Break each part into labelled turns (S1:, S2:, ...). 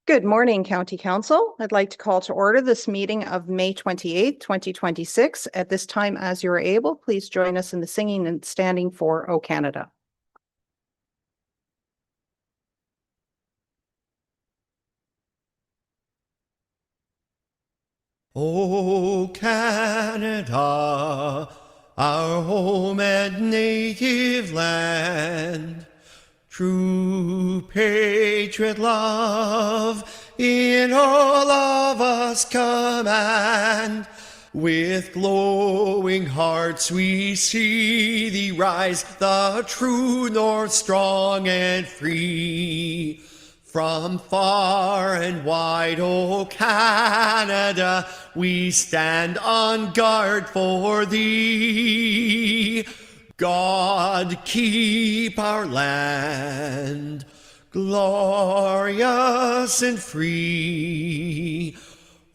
S1: Good morning, County Council. I'd like to call to order this meeting of May 28th, 2026. At this time, as you are able, please join us in the singing and standing for O Canada.
S2: O Canada, our home and native land, true patriot love in all of us command. With glowing hearts we see thee rise, the true north, strong and free. From far and wide, O Canada, we stand on guard for thee. God keep our land glorious and free.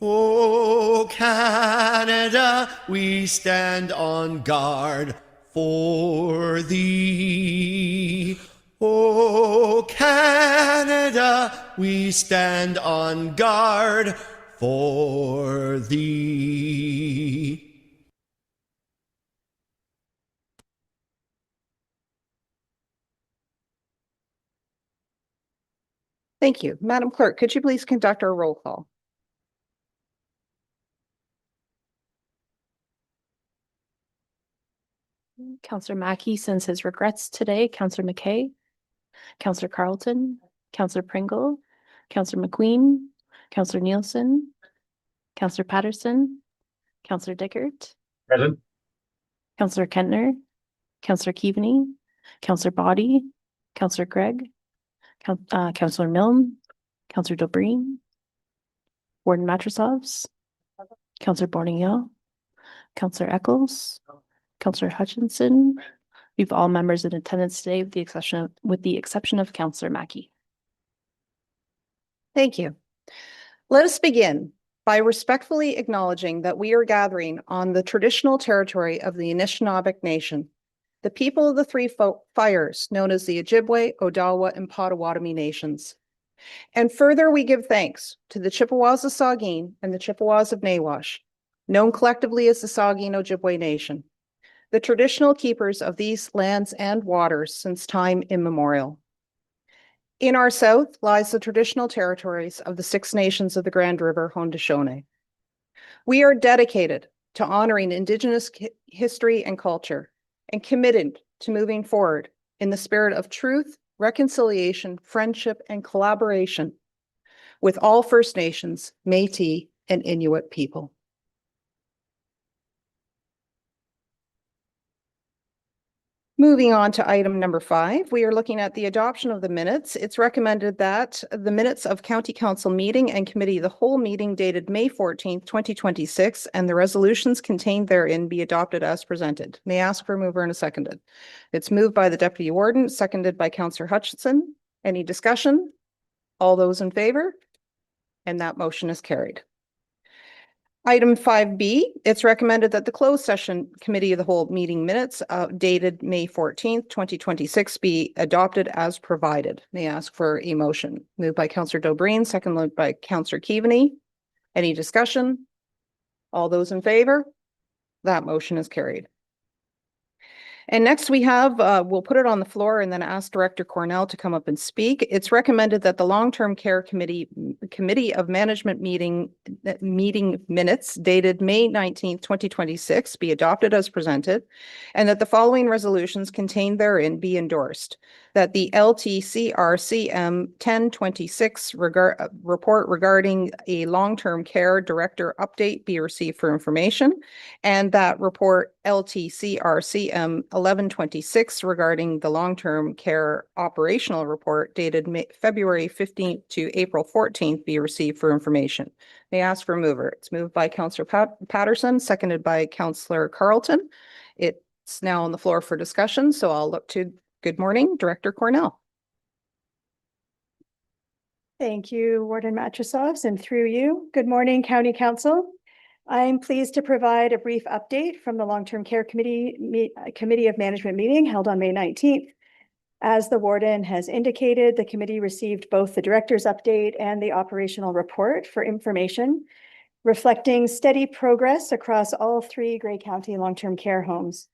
S2: O Canada, we stand on guard for thee. O Canada, we stand on guard for thee.
S1: Thank you. Madam Clerk, could you please conduct our roll call?
S3: Councillor Mackey sends his regrets today. Councillor McKay, Councillor Carlton, Councillor Pringle, Councillor McQueen, Councillor Nielsen, Councillor Patterson, Councillor Dickert,
S4: Present.
S3: Councillor Kentner, Councillor Keaveney, Councillor Body, Councillor Gregg, Councillor Milne, Councillor Dobreen, Warden Matrosovs, Councillor Borningale, Councillor Eccles, Councillor Hutchinson. We've all members in attendance today with the exception of Councillor Mackey.
S1: Thank you. Let us begin by respectfully acknowledging that we are gathering on the traditional territory of the Anishinaabeg Nation, the people of the three fires known as the Ojibwe, Odawa, and Potawatomi nations. And further, we give thanks to the Chippewas of Saugeen and the Chippewas of Nawash, known collectively as the Saugeen Ojibwe Nation, the traditional keepers of these lands and waters since time immemorial. In our south lies the traditional territories of the Six Nations of the Grand River Haudenosaunee. We are dedicated to honoring Indigenous history and culture and committed to moving forward in the spirit of truth, reconciliation, friendship, and collaboration with all First Nations, Métis, and Inuit people. Moving on to item number 5, we are looking at the adoption of the minutes. It's recommended that the minutes of County Council meeting and committee of the whole meeting dated May 14th, 2026, and the resolutions contained therein be adopted as presented. May I ask for a mover and a seconded? It's moved by the Deputy Warden, seconded by Councillor Hutchinson. Any discussion? All those in favor? And that motion is carried. Item 5B, it's recommended that the closed session committee of the whole meeting minutes dated May 14th, 2026 be adopted as provided. May I ask for a motion? Moved by Councillor Dobreen, seconded by Councillor Keaveney. Any discussion? All those in favor? That motion is carried. And next we have, we'll put it on the floor and then ask Director Cornell to come up and speak. It's recommended that the Long-Term Care Committee of Management meeting minutes dated May 19th, 2026 be adopted as presented, and that the following resolutions contained therein be endorsed. That the LTCRCM 1026 report regarding a long-term care director update be received for information, and that report LTCRCM 1126 regarding the long-term care operational report dated February 15th to April 14th be received for information. May I ask for a mover? It's moved by Councillor Patterson, seconded by Councillor Carlton. It's now on the floor for discussion, so I'll look to good morning, Director Cornell.
S5: Thank you, Warden Matrosovs, and through you, good morning, County Council. I'm pleased to provide a brief update from the Long-Term Care Committee of Management meeting held on May 19th. As the warden has indicated, the committee received both the director's update and the operational report for information, reflecting steady progress across all 3 Grey County long-term care homes.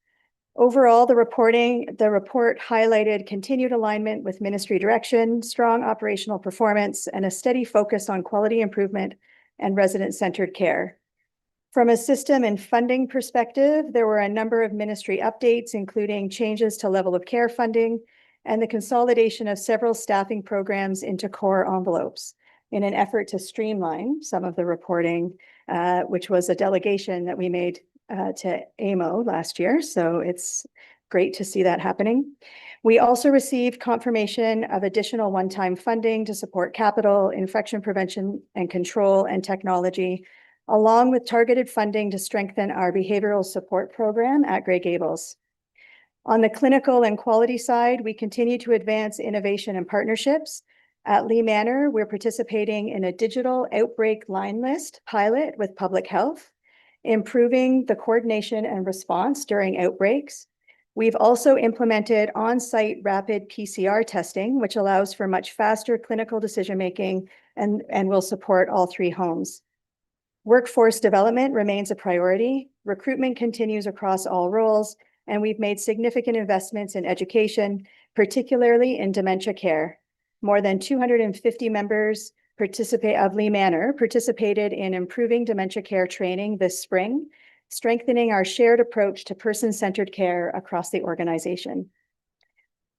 S5: Overall, the report highlighted continued alignment with ministry direction, strong operational performance, and a steady focus on quality improvement and resident-centered care. From a system and funding perspective, there were a number of ministry updates, including changes to level of care funding and the consolidation of several staffing programs into core envelopes in an effort to streamline some of the reporting, which was a delegation that we made to AMO last year. So it's great to see that happening. We also received confirmation of additional one-time funding to support capital, infection prevention and control, and technology, along with targeted funding to strengthen our behavioral support program at Grey Gables. On the clinical and quality side, we continue to advance innovation and partnerships. At Lee Manor, we're participating in a digital outbreak line list pilot with public health, improving the coordination and response during outbreaks. We've also implemented on-site rapid PCR testing, which allows for much faster clinical decision-making and will support all 3 homes. Workforce development remains a priority. Recruitment continues across all roles, and we've made significant investments in education, particularly in dementia care. More than 250 members of Lee Manor participated in improving dementia care training this spring, strengthening our shared approach to person-centered care across the organization.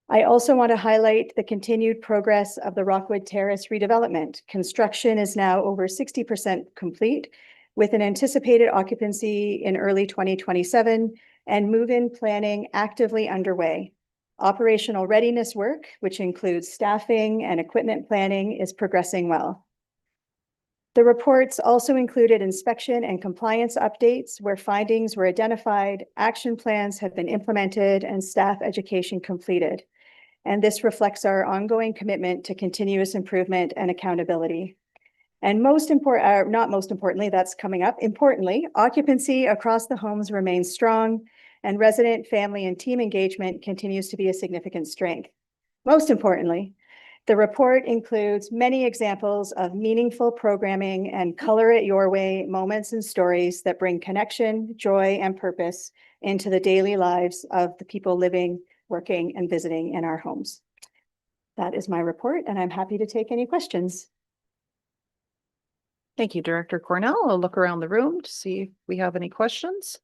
S5: I also want to highlight the continued progress of the Rockwood Terrace redevelopment. Construction is now over 60% complete, with an anticipated occupancy in early 2027 and move-in planning actively underway. Operational readiness work, which includes staffing and equipment planning, is progressing well. The reports also included inspection and compliance updates where findings were identified, action plans have been implemented, and staff education completed. And this reflects our ongoing commitment to continuous improvement and accountability. And that's coming up. Importantly, occupancy across the homes remains strong, and resident, family, and team engagement continues to be a significant strength. Most importantly, the report includes many examples of meaningful programming and color it your way moments and stories that bring connection, joy, and purpose into the daily lives of the people living, working, and visiting in our homes. That is my report, and I'm happy to take any questions.
S1: Thank you, Director Cornell. I'll look around the room to see if we have any questions.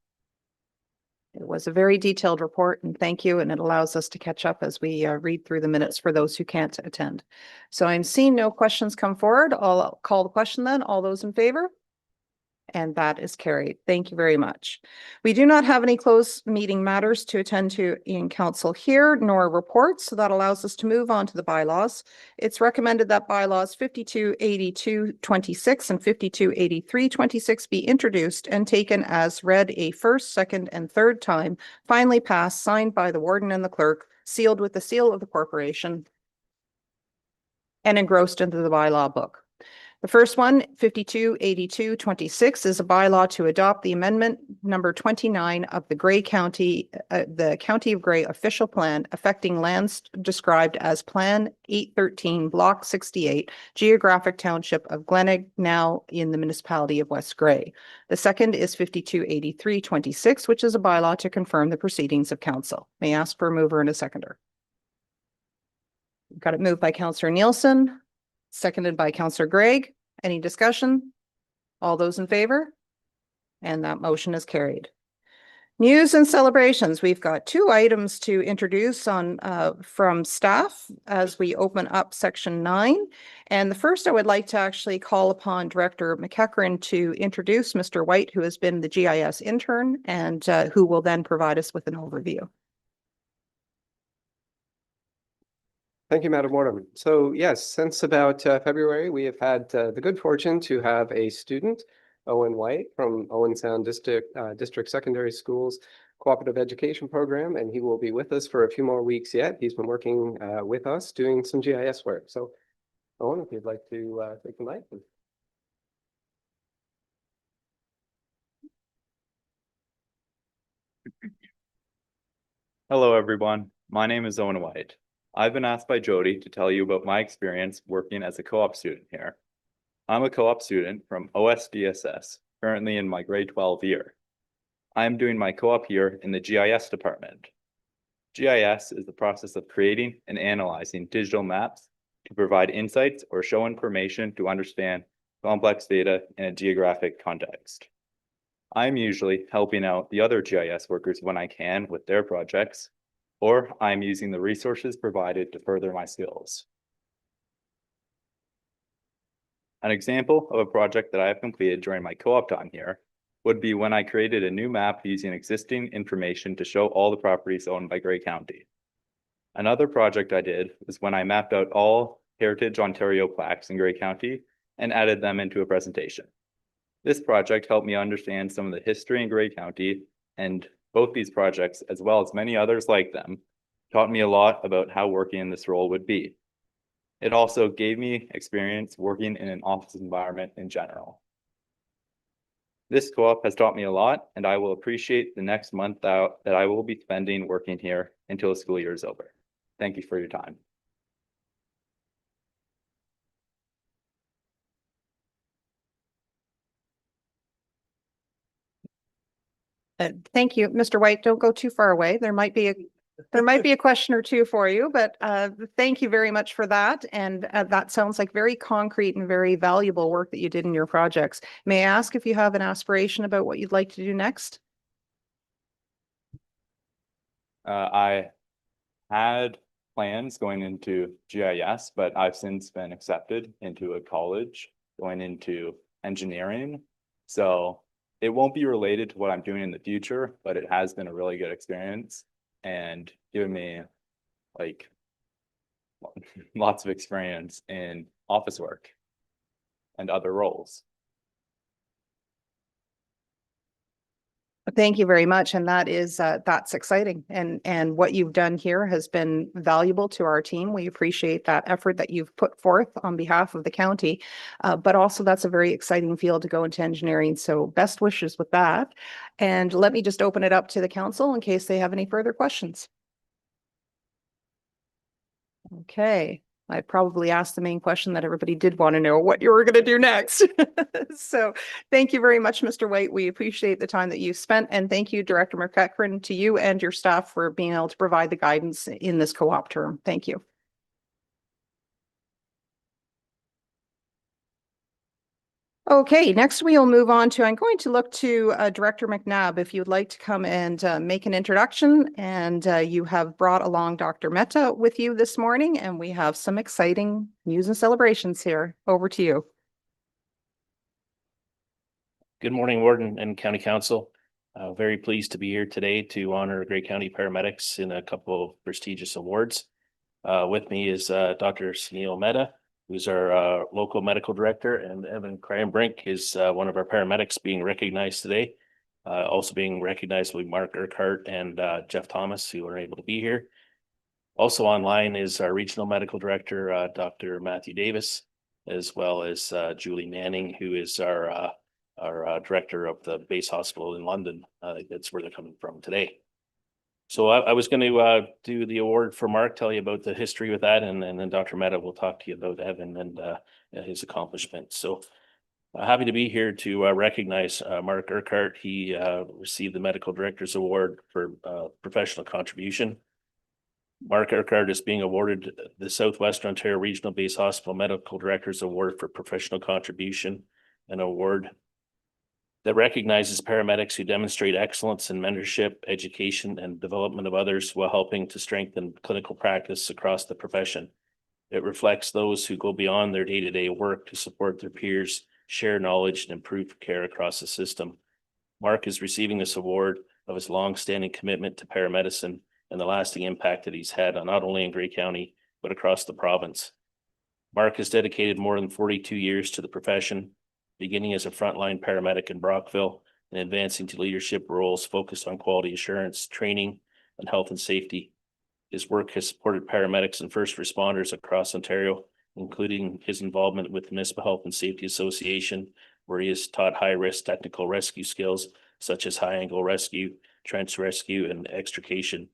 S1: It was a very detailed report, and thank you, and it allows us to catch up as we read through the minutes for those who can't attend. So I'm seeing no questions come forward. I'll call the question then. All those in favor? And that is carried. Thank you very much. We do not have any closed meeting matters to attend to in council here, nor reports, so that allows us to move on to the bylaws. It's recommended that bylaws 5282-26 and 5283-26 be introduced and taken as read a first, second, and third time, finally passed, signed by the warden and the clerk, sealed with the seal of the corporation, and engrossed into the bylaw book. The first one, 5282-26, is a bylaw to adopt the amendment number 29 of the County of Grey official plan affecting lands described as Plan 813, Block 68, Geographic Township of Glenig, now in the municipality of West Grey. The second is 5283-26, which is a bylaw to confirm the proceedings of council. May I ask for a mover and a seconder? Got it moved by Councillor Nielsen. Seconded by Councillor Gregg. Any discussion? All those in favor? And that motion is carried. News and celebrations. We've got 2 items to introduce on from staff as we open up section 9. And the first, I would like to actually call upon Director McEachran to introduce Mr. White, who has been the GIS intern and who will then provide us with an overview.
S4: Thank you, Madam Warden. So yes, since about February, we have had the good fortune to have a student, Owen White, from Owen Sound District Secondary Schools Cooperative Education Program, and he will be with us for a few more weeks yet. He's been working with us doing some GIS work. So Owen, if you'd like to take the mic.
S6: Hello, everyone. My name is Owen White. I've been asked by Jody to tell you about my experience working as a co-op student here. I'm a co-op student from OSDSS, currently in my grade 12 year. I am doing my co-op year in the GIS department. GIS is the process of creating and analyzing digital maps to provide insights or show information to understand complex data in a geographic context. I'm usually helping out the other GIS workers when I can with their projects, or I'm using the resources provided to further my skills. An example of a project that I have completed during my co-op time here would be when I created a new map using existing information to show all the properties owned by Grey County. Another project I did was when I mapped out all Heritage Ontario plaques in Grey County and added them into a presentation. This project helped me understand some of the history in Grey County, and both these projects, as well as many others like them, taught me a lot about how working in this role would be. It also gave me experience working in an office environment in general. This co-op has taught me a lot, and I will appreciate the next month out that I will be spending working here until the school year is over. Thank you for your time.
S1: Thank you, Mr. White. Don't go too far away. There might be a question or two for you, but thank you very much for that. And that sounds like very concrete and very valuable work that you did in your projects. May I ask if you have an aspiration about what you'd like to do next?
S6: I had plans going into GIS, but I've since been accepted into a college going into engineering. So it won't be related to what I'm doing in the future, but it has been a really good experience and given me like lots of experience in office work and other roles.
S1: Thank you very much. And that is, that's exciting. And what you've done here has been valuable to our team. We appreciate that effort that you've put forth on behalf of the county. But also that's a very exciting field to go into engineering. So best wishes with that. And let me just open it up to the council in case they have any further questions. Okay. I probably asked the main question that everybody did want to know, what you were going to do next. So thank you very much, Mr. White. We appreciate the time that you spent, and thank you, Director McEachran, to you and your staff for being able to provide the guidance in this co-op term. Thank you. Okay, next we'll move on to, I'm going to look to Director McNabb, if you'd like to come and make an introduction. And you have brought along Dr. Mehta with you this morning, and we have some exciting news and celebrations here. Over to you.
S7: Good morning, Warden and County Council. Very pleased to be here today to honor Grey County paramedics in a couple of prestigious awards. With me is Dr. Sunil Mehta, who's our local medical director, and Evan Cranbrink is one of our paramedics being recognized today. Also being recognized with Mark Urquhart and Jeff Thomas, who are able to be here. Also online is our regional medical director, Dr. Matthew Davis, as well as Julie Manning, who is our director of the base hospital in London. That's where they're coming from today. So I was going to do the award for Mark, tell you about the history with that, and then Dr. Mehta will talk to you about Evan and his accomplishments. So happy to be here to recognize Mark Urquhart. He received the Medical Director's Award for professional contribution. Mark Urquhart is being awarded the Southwestern Ontario Regional Base Hospital Medical Director's Award for professional contribution, an award that recognizes paramedics who demonstrate excellence in mentorship, education, and development of others while helping to strengthen clinical practice across the profession. It reflects those who go beyond their day-to-day work to support their peers, share knowledge, and improve care across the system. Mark is receiving this award of his long-standing commitment to paramedicine and the lasting impact that he's had on not only in Grey County, but across the province. Mark has dedicated more than 42 years to the profession, beginning as a frontline paramedic in Brockville and advancing to leadership roles focused on quality assurance, training, and health and safety. His work has supported paramedics and first responders across Ontario, including his involvement with the Municipal Health and Safety Association, where he has taught high-risk technical rescue skills such as high-angle rescue, trench rescue, and extrication.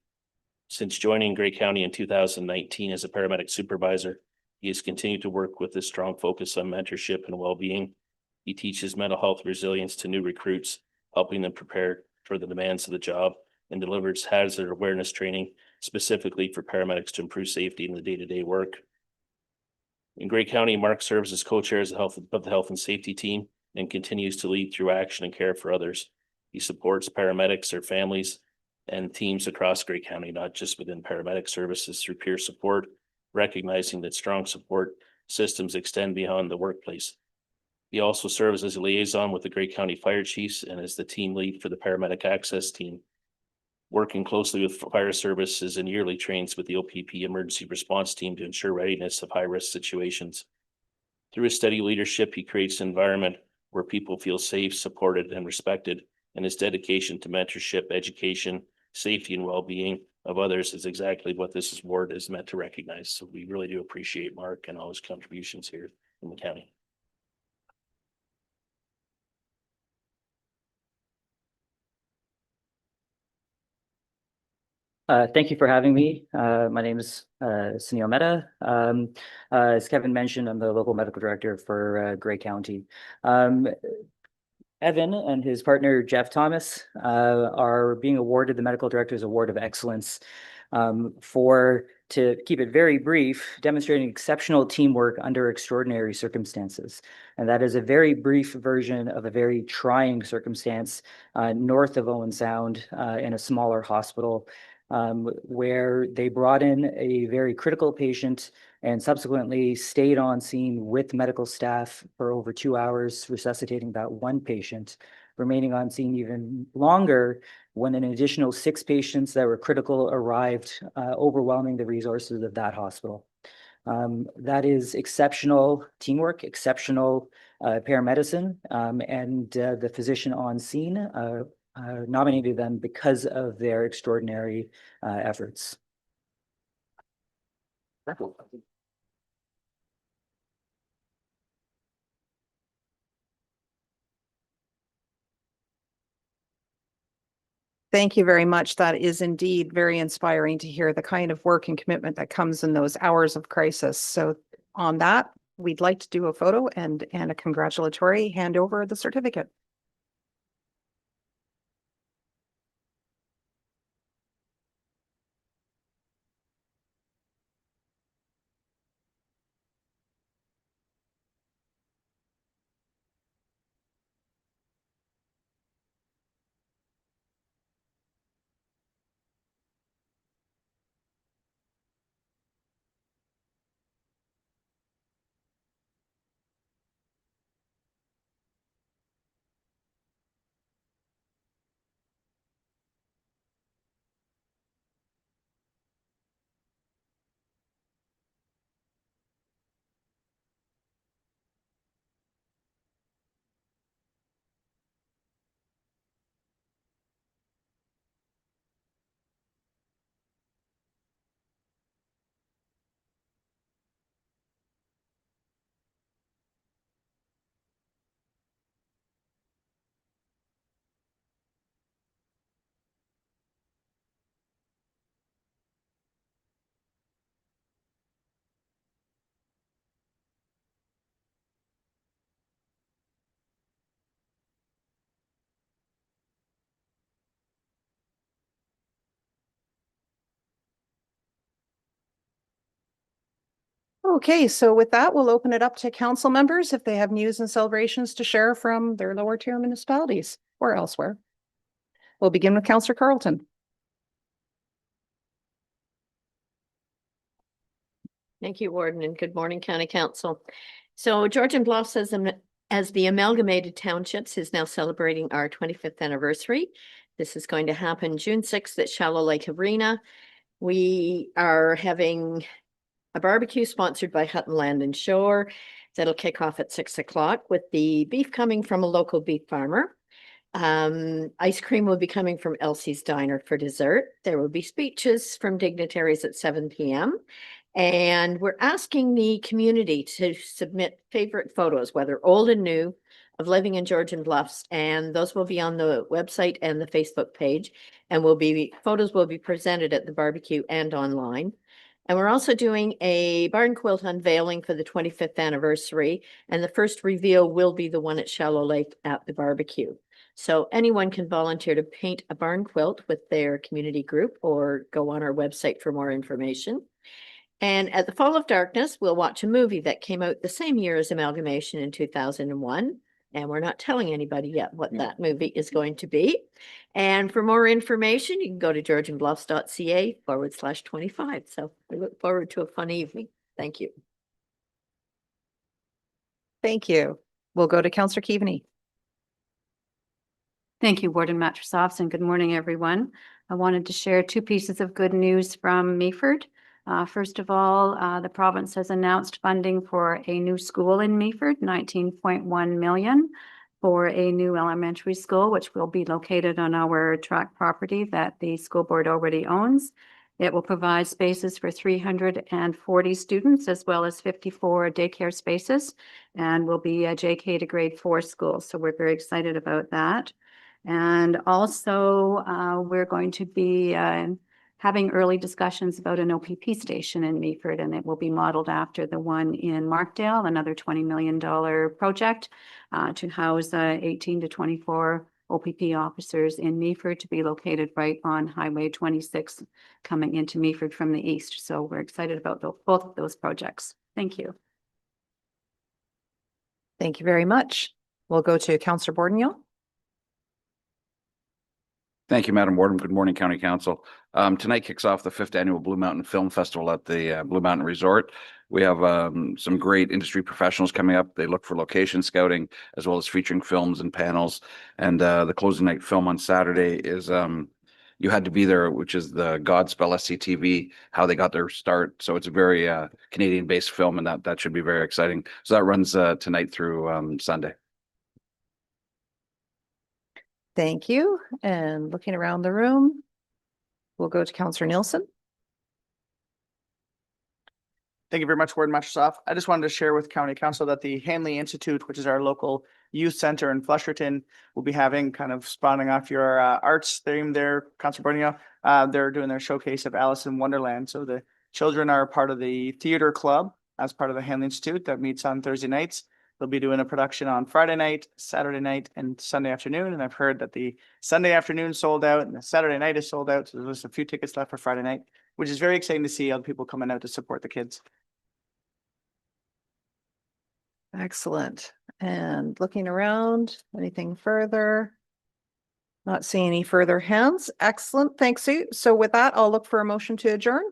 S7: Since joining Grey County in 2019 as a paramedic supervisor, he has continued to work with a strong focus on mentorship and well-being. He teaches mental health resilience to new recruits, helping them prepare for the demands of the job, and delivers hazard awareness training specifically for paramedics to improve safety in the day-to-day work. In Grey County, Mark serves as co-chair of the health and safety team and continues to lead through action and care for others. He supports paramedics, their families, and teams across Grey County, not just within paramedic services, through peer support, recognizing that strong support systems extend beyond the workplace. He also serves as a liaison with the Grey County Fire Chiefs and as the team lead for the paramedic access team, working closely with fire services and yearly trains with the OPP emergency response team to ensure readiness of high-risk situations. Through his steady leadership, he creates an environment where people feel safe, supported, and respected, and his dedication to mentorship, education, safety, and well-being of others is exactly what this award is meant to recognize. So we really do appreciate Mark and all his contributions here in the county.
S8: Thank you for having me. My name is Sunil Mehta. As Kevin mentioned, I'm the local medical director for Grey County. Evan and his partner Jeff Thomas are being awarded the Medical Director's Award of Excellence for, to keep it very brief, demonstrating exceptional teamwork under extraordinary circumstances. And that is a very brief version of a very trying circumstance north of Owen Sound in a smaller hospital, where they brought in a very critical patient and subsequently stayed on scene with medical staff for over 2 hours, resuscitating that one patient, remaining on scene even longer when an additional 6 patients that were critical arrived, overwhelming the resources of that hospital. That is exceptional teamwork, exceptional paramedicine, and the physician on scene nominated them because of their extraordinary efforts.
S1: Thank you very much. That is indeed very inspiring to hear the kind of work and commitment that comes in those hours of crisis. So on that, we'd like to do a photo and a congratulatory hand over the certificate. Okay, so with that, we'll open it up to council members if they have news and celebrations to share from their lower tier municipalities or elsewhere. We'll begin with Councillor Carleton.
S9: Thank you, Warden, and good morning, County Council. So Georgian Bluffs as the amalgamated townships is now celebrating our 25th anniversary. This is going to happen June 6th at Shallow Lake Arena. We are having a barbecue sponsored by Hutton Land and Shore that'll kick off at 6 o'clock with the beef coming from a local beef farmer. Ice cream will be coming from Elsie's Diner for dessert. There will be speeches from dignitaries at 7 p.m. And we're asking the community to submit favorite photos, whether old and new, of living in Georgian Bluffs. And those will be on the website and the Facebook page. And photos will be presented at the barbecue and online. And we're also doing a barn quilt unveiling for the 25th anniversary. And the first reveal will be the one at Shallow Lake at the barbecue. So anyone can volunteer to paint a barn quilt with their community group or go on our website for more information. And at the Fall of Darkness, we'll watch a movie that came out the same year as Amalgamation in 2001. And we're not telling anybody yet what that movie is going to be. And for more information, you can go to georgianbluffs.ca/25. So we look forward to a fun evening. Thank you.
S1: Thank you. We'll go to Councillor Keaveney.
S10: Thank you, Warden Matrosovs, and good morning, everyone. I wanted to share two pieces of good news from Meaford. First of all, the province has announced funding for a new school in Meaford, 19.1 million for a new elementary school, which will be located on our tract property that the school board already owns. It will provide spaces for 340 students as well as 54 daycare spaces, and will be a JK to grade 4 school. So we're very excited about that. And also, we're going to be having early discussions about an OPP station in Meaford, and it will be modeled after the one in Markdale, another $20 million project to house 18 to 24 OPP officers in Meaford, to be located right on Highway 26 coming into Meaford from the east. So we're excited about both of those projects. Thank you.
S1: Thank you very much. We'll go to Councillor Bordenio.
S11: Thank you, Madam Warden. Good morning, County Council. Tonight kicks off the 5th Annual Blue Mountain Film Festival at the Blue Mountain Resort. We have some great industry professionals coming up. They look for location scouting as well as featuring films and panels. And the closing night film on Saturday is You Had to Be There, which is the Godspell SCTV, how they got their start. So it's a very Canadian-based film, and that should be very exciting. So that runs tonight through Sunday.
S1: Thank you. And looking around the room, we'll go to Councillor Nielsen.
S12: Thank you very much, Warden Matrosov. I just wanted to share with County Council that the Hanley Institute, which is our local youth center in Flusherton, will be having, kind of spawning off your arts theme there, Councillor Borneo. They're doing their showcase of Alice in Wonderland. So the children are part of the theater club as part of the Hanley Institute that meets on Thursday nights. They'll be doing a production on Friday night, Saturday night, and Sunday afternoon. And I've heard that the Sunday afternoon sold out and the Saturday night is sold out. So there's a few tickets left for Friday night, which is very exciting to see other people coming out to support the kids.
S1: Excellent. And looking around, anything further? Not seeing any further hands. Excellent. Thanks, Sue. So with that, I'll look for a motion to adjourn.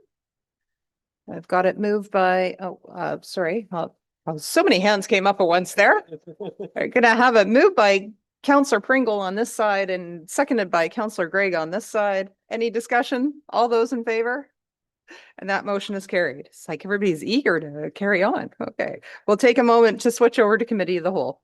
S1: I've got it moved by, sorry. So many hands came up at once there. We're going to have it moved by Councillor Pringle on this side and seconded by Councillor Gregg on this side. Any discussion? All those in favor? And that motion is carried. It's like everybody's eager to carry on. Okay. We'll take a moment to switch over to Committee of the Whole.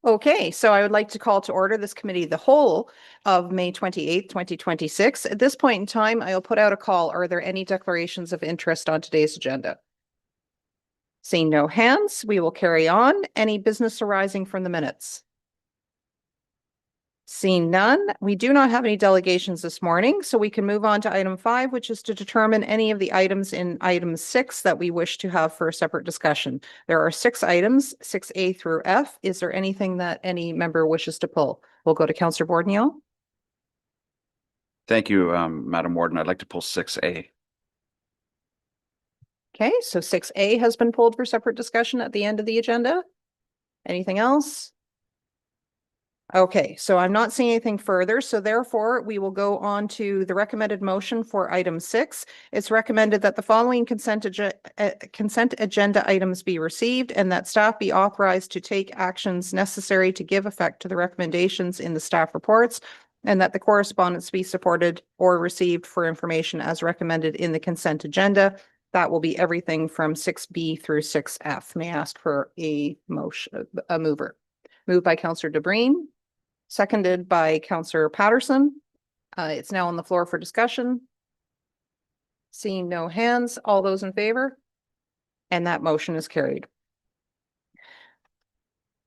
S1: Okay, so I would like to call to order this Committee of the Whole of May 28th, 2026. At this point in time, I'll put out a call. Are there any declarations of interest on today's agenda? Seeing no hands, we will carry on. Any business arising from the minutes? Seeing none, we do not have any delegations this morning, so we can move on to item 5, which is to determine any of the items in item 6 that we wish to have for a separate discussion. There are 6 items, 6A through F. Is there anything that any member wishes to pull? We'll go to Councillor Bordenio.
S11: Thank you, Madam Warden. I'd like to pull 6A.
S1: Okay, so 6A has been pulled for separate discussion at the end of the agenda. Anything else? Okay, so I'm not seeing anything further. So therefore, we will go on to the recommended motion for item 6. It's recommended that the following consent agenda items be received and that staff be authorized to take actions necessary to give effect to the recommendations in the staff reports, and that the correspondence be supported or received for information as recommended in the consent agenda. That will be everything from 6B through 6F. May I ask for a motion, a mover? Moved by Councillor DeBreen, seconded by Councillor Patterson. It's now on the floor for discussion. Seeing no hands, all those in favor? And that motion is carried.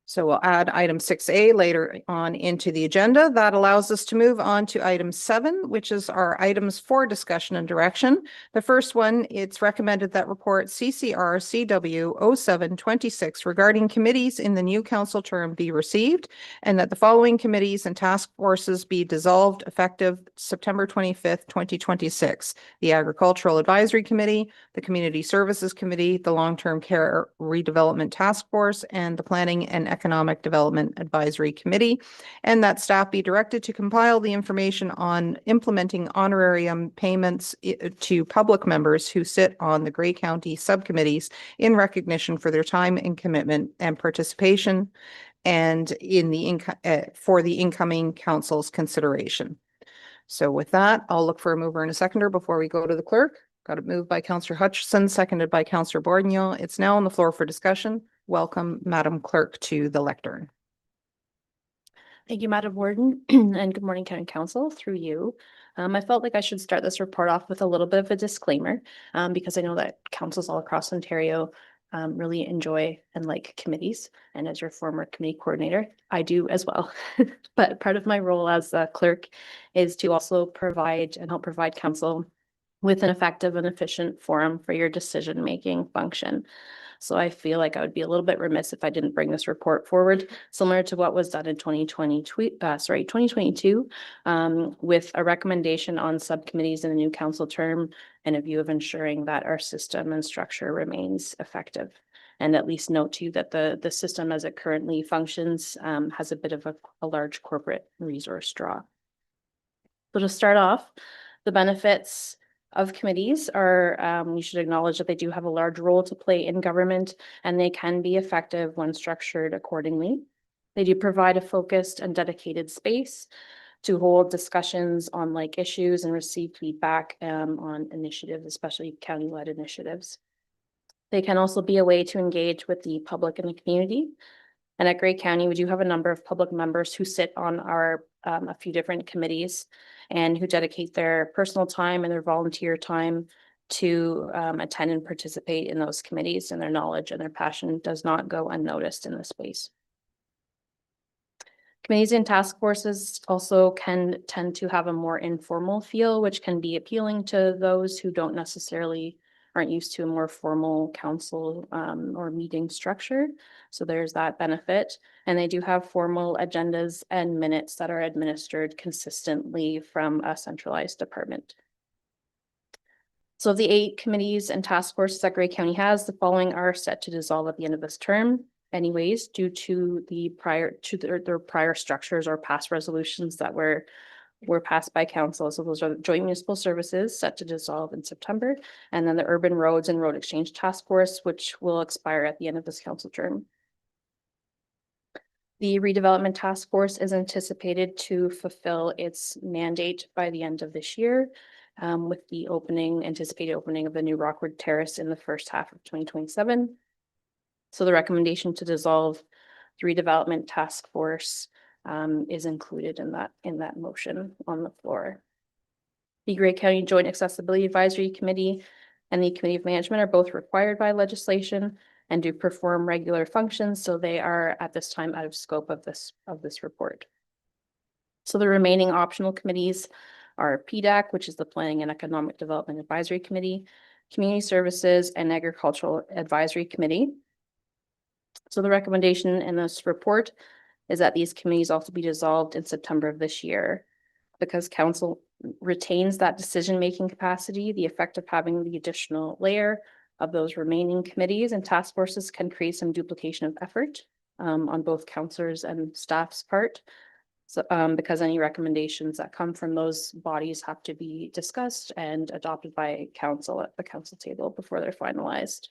S1: So we'll add item 6A later on into the agenda. That allows us to move on to item 7, which is our items for discussion and direction. The first one, it's recommended that report CCR CW 0726 regarding committees in the new council term be received, and that the following committees and task forces be dissolved effective September 25th, 2026. The Agricultural Advisory Committee, the Community Services Committee, the Long-Term Care Redevelopment Task Force, and the Planning and Economic Development Advisory Committee, and that staff be directed to compile the information on implementing honorarium payments to public members who sit on the Grey County subcommittees in recognition for their time and commitment and participation, and in the for the incoming council's consideration. So with that, I'll look for a mover and a seconder before we go to the clerk. Got it moved by Councillor Hutchison, seconded by Councillor Bourgneau. It's now on the floor for discussion. Welcome, Madam Clerk, to the lectern.
S3: Thank you, Madam Warden, and good morning, County Council, through you. I felt like I should start this report off with a little bit of a disclaimer, because I know that councils all across Ontario really enjoy and like committees. And as your former committee coordinator, I do as well. But part of my role as a clerk is to also provide and help provide council with an effective and efficient forum for your decision-making function. So I feel like I would be a little bit remiss if I didn't bring this report forward, similar to what was done in 2022, with a recommendation on subcommittees in the new council term and a view of ensuring that our system and structure remains effective. And at least note to you that the system as it currently functions has a bit of a large corporate resource draw. So to start off, the benefits of committees are, we should acknowledge that they do have a large role to play in government, and they can be effective when structured accordingly. They do provide a focused and dedicated space to hold discussions on like issues and receive feedback on initiatives, especially county-led initiatives. They can also be a way to engage with the public and the community. And at Grey County, we do have a number of public members who sit on our a few different committees and who dedicate their personal time and their volunteer time to attend and participate in those committees, and their knowledge and their passion does not go unnoticed in this space. Committees and task forces also can tend to have a more informal feel, which can be appealing to those who aren't used to a more formal council or meeting structure. So there's that benefit. And they do have formal agendas and minutes that are administered consistently from a centralized department. So of the 8 committees and task forces that Grey County has, the following are set to dissolve at the end of this term anyways, due to their prior structures or past resolutions that were passed by council. So those are the Joint Municipal Services set to dissolve in September, and then the Urban Roads and Road Exchange Task Force, which will expire at the end of this council term. The Redevelopment Task Force is anticipated to fulfill its mandate by the end of this year, with the anticipated opening of the new Rockwood Terrace in the first half of 2027. So the recommendation to dissolve the Redevelopment Task Force is included in that motion on the floor. The Grey County Joint Accessibility Advisory Committee and the Committee of Management are both required by legislation and do perform regular functions, so they are at this time out of scope of this report. So the remaining optional committees are PDAC, which is the Planning and Economic Development Advisory Committee, Community Services, and Agricultural Advisory Committee. So the recommendation in this report is that these committees also be dissolved in September of this year. Because council retains that decision-making capacity, the effect of having the additional layer of those remaining committees and task forces can create some duplication of effort on both councillors and staff's part. So because any recommendations that come from those bodies have to be discussed and adopted by council at the council table before they're finalized.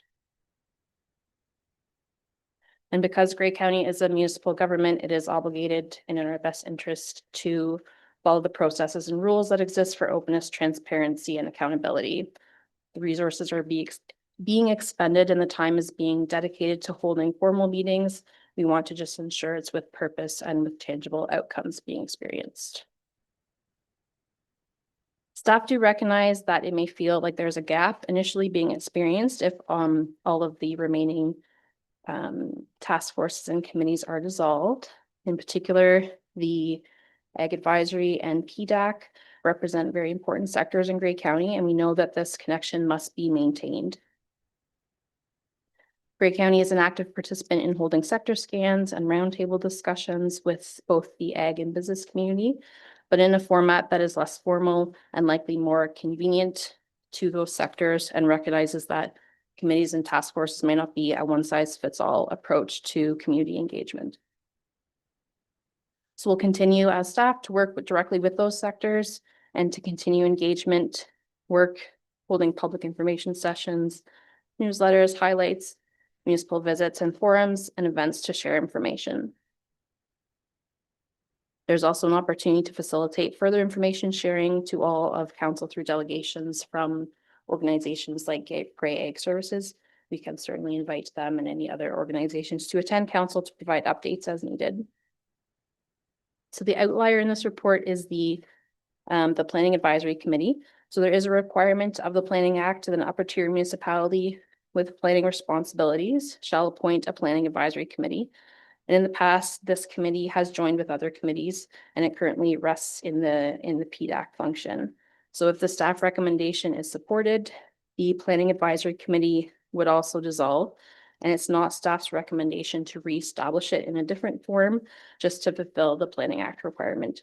S3: And because Grey County is a municipal government, it is obligated and in our best interest to follow the processes and rules that exist for openness, transparency, and accountability. The resources are being expended and the time is being dedicated to holding formal meetings. We want to just ensure it's with purpose and with tangible outcomes being experienced. Staff do recognize that it may feel like there's a gap initially being experienced if all of the remaining task forces and committees are dissolved. In particular, the Ag Advisory and PDAC represent very important sectors in Grey County, and we know that this connection must be maintained. Grey County is an active participant in holding sector scans and roundtable discussions with both the ag and business community, but in a format that is less formal and likely more convenient to those sectors, and recognizes that committees and task forces may not be a one-size-fits-all approach to community engagement. So we'll continue as staff to work directly with those sectors and to continue engagement work, holding public information sessions, newsletters, highlights, municipal visits and forums, and events to share information. There's also an opportunity to facilitate further information sharing to all of council through delegations from organizations like Grey Ag Services. We can certainly invite them and any other organizations to attend council to provide updates as needed. So the outlier in this report is the Planning Advisory Committee. So there is a requirement of the Planning Act that an upper tier municipality with planning responsibilities shall appoint a planning advisory committee. And in the past, this committee has joined with other committees, and it currently rests in the PDAC function. So if the staff recommendation is supported, the Planning Advisory Committee would also dissolve, and it's not staff's recommendation to reestablish it in a different form just to fulfill the Planning Act requirement.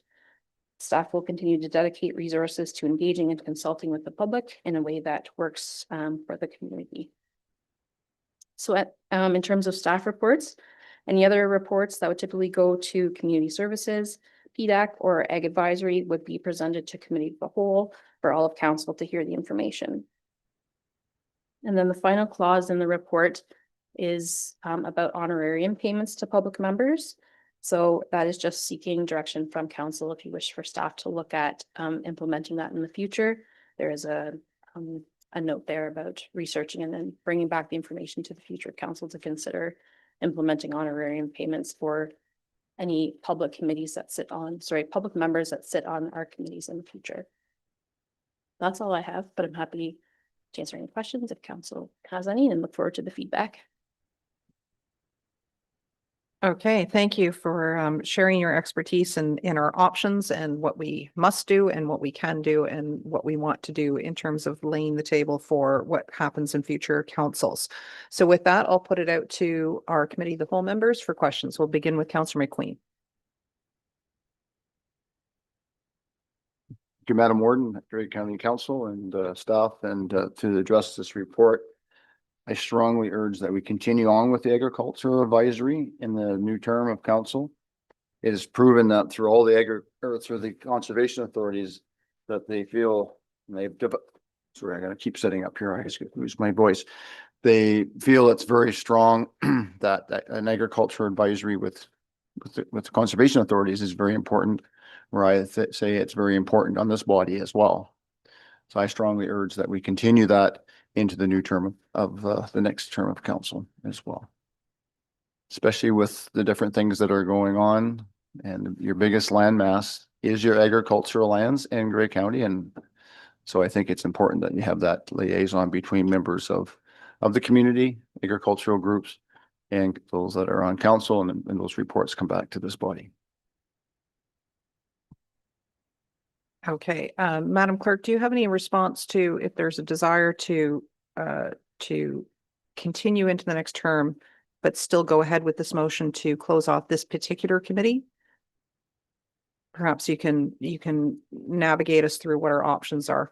S3: Staff will continue to dedicate resources to engaging and consulting with the public in a way that works for the community. So in terms of staff reports, any other reports that would typically go to community services, PDAC, or Ag Advisory would be presented to committee of the whole for all of council to hear the information. And then the final clause in the report is about honorarium payments to public members. So that is just seeking direction from council if you wish for staff to look at implementing that in the future. There is a note there about researching and then bringing back the information to the future council to consider implementing honorarium payments for any public committees that sit on, public members that sit on our committees in the future. That's all I have, but I'm happy to answer any questions if council has any, and look forward to the feedback.
S1: Okay, thank you for sharing your expertise in our options and what we must do and what we can do and what we want to do in terms of laying the table for what happens in future councils. So with that, I'll put it out to our committee of the whole members for questions. We'll begin with Councillor McQueen.
S13: Thank you, Madam Warden, Grey County Council and staff, and to address this report. I strongly urge that we continue on with the agricultural advisory in the new term of council. It is proven that through all the through the conservation authorities that they feel, and they've sorry, I gotta keep setting up here. I just lose my voice. They feel it's very strong that an agricultural advisory with the conservation authorities is very important. Where I say it's very important on this body as well. So I strongly urge that we continue that into the new term of the next term of council as well. Especially with the different things that are going on, and your biggest landmass is your agricultural lands in Grey County. And so I think it's important that you have that liaison between members of the community, agricultural groups, and those that are on council, and those reports come back to this body.
S1: Okay, Madam Clerk, do you have any response to if there's a desire to continue into the next term, but still go ahead with this motion to close off this particular committee? Perhaps you can navigate us through what our options are.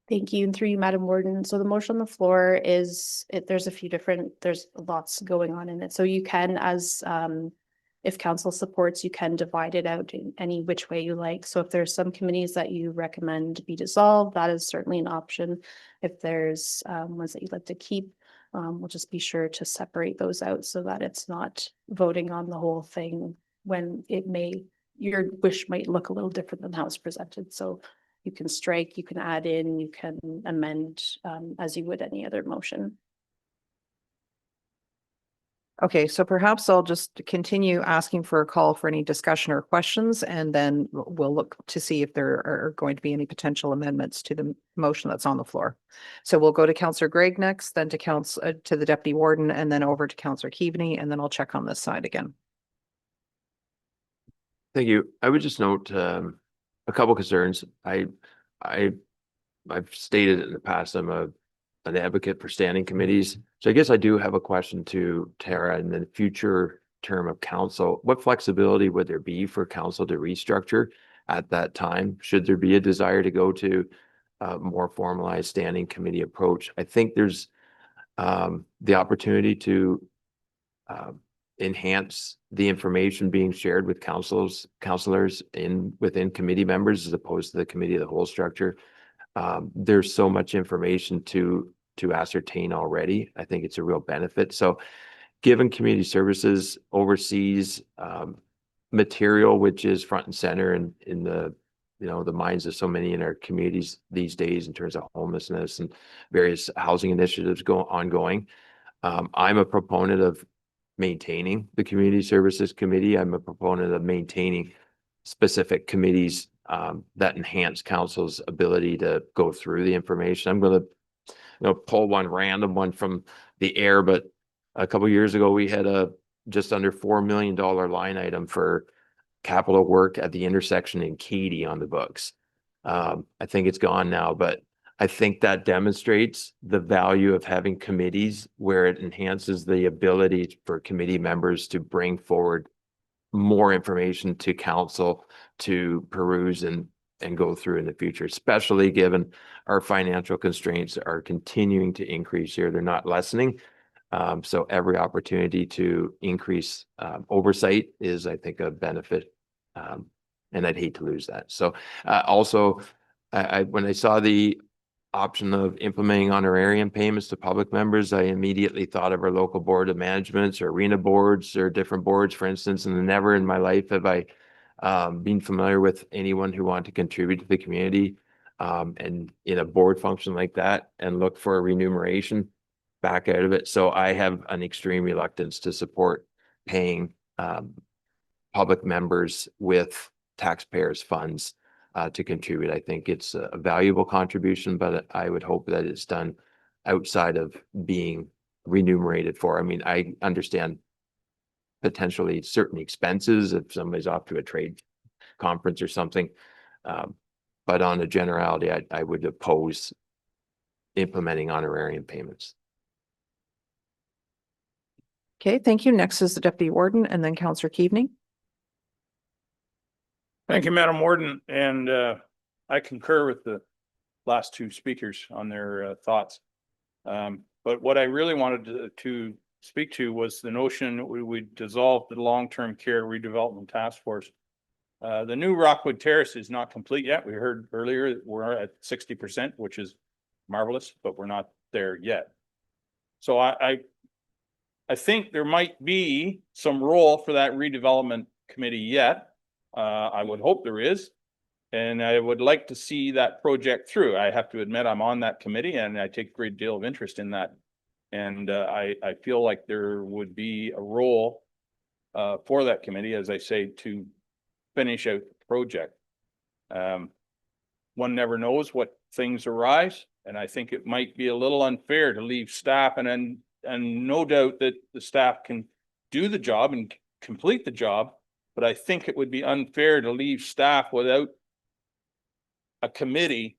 S3: Thank you, and through you, Madam Warden. So the motion on the floor is, there's lots going on in it. So you can, as if council supports, you can divide it out in any which way you like. So if there's some committees that you recommend be dissolved, that is certainly an option. If there's ones that you'd like to keep, we'll just be sure to separate those out so that it's not voting on the whole thing when your wish might look a little different than how it's presented. So you can strike, you can add in, you can amend as you would any other motion.
S1: Okay, so perhaps I'll just continue asking for a call for any discussion or questions, and then we'll look to see if there are going to be any potential amendments to the motion that's on the floor. So we'll go to Councillor Gregg next, then to to the Deputy Warden, and then over to Councillor Keaveney, and then I'll check on this side again.
S14: Thank you. I would just note a couple concerns. I've stated in the past, I'm an advocate for standing committees. So I guess I do have a question to Tara in the future term of council. What flexibility would there be for council to restructure at that time? Should there be a desire to go to a more formalized standing committee approach? I think there's the opportunity to enhance the information being shared with counselors within committee members as opposed to the committee of the whole structure. There's so much information to ascertain already. I think it's a real benefit. So given community services oversees material which is front and center in the the minds of so many in our communities these days in terms of homelessness and various housing initiatives ongoing. I'm a proponent of maintaining the community services committee. I'm a proponent of maintaining specific committees that enhance council's ability to go through the information. I'm going to pull one random one from the air, but a couple of years ago we had a just under $4 million line item for capital work at the intersection in Katy on the books. I think it's gone now, but I think that demonstrates the value of having committees where it enhances the ability for committee members to bring forward more information to council to peruse and go through in the future, especially given our financial constraints are continuing to increase here. They're not lessening. So every opportunity to increase oversight is, I think, a benefit. And I'd hate to lose that. So also, when I saw the option of implementing honorarium payments to public members, I immediately thought of our local board of managements or arena boards or different boards, for instance, and never in my life have I been familiar with anyone who wanted to contribute to the community and in a board function like that and look for a remuneration back out of it. So I have an extreme reluctance to support paying public members with taxpayers' funds to contribute. I think it's a valuable contribution, but I would hope that it's done outside of being remunerated for. I mean, I understand potentially certain expenses if somebody's off to a trade conference or something. But on a generality, I would oppose implementing honorarium payments.
S1: Okay, thank you. Next is the Deputy Warden and then Councillor Keaveney.
S15: Thank you, Madam Warden, and I concur with the last two speakers on their thoughts. But what I really wanted to speak to was the notion that we would dissolve the long-term care redevelopment task force. The new Rockwood Terrace is not complete yet. We heard earlier that we're at 60%, which is marvelous, but we're not there yet. So I think there might be some role for that redevelopment committee yet. I would hope there is, and I would like to see that project through. I have to admit I'm on that committee and I take a great deal of interest in that. And I feel like there would be a role for that committee, as I say, to finish out the project. One never knows what things arise, and I think it might be a little unfair to leave staff and no doubt that the staff can do the job and complete the job. But I think it would be unfair to leave staff without a committee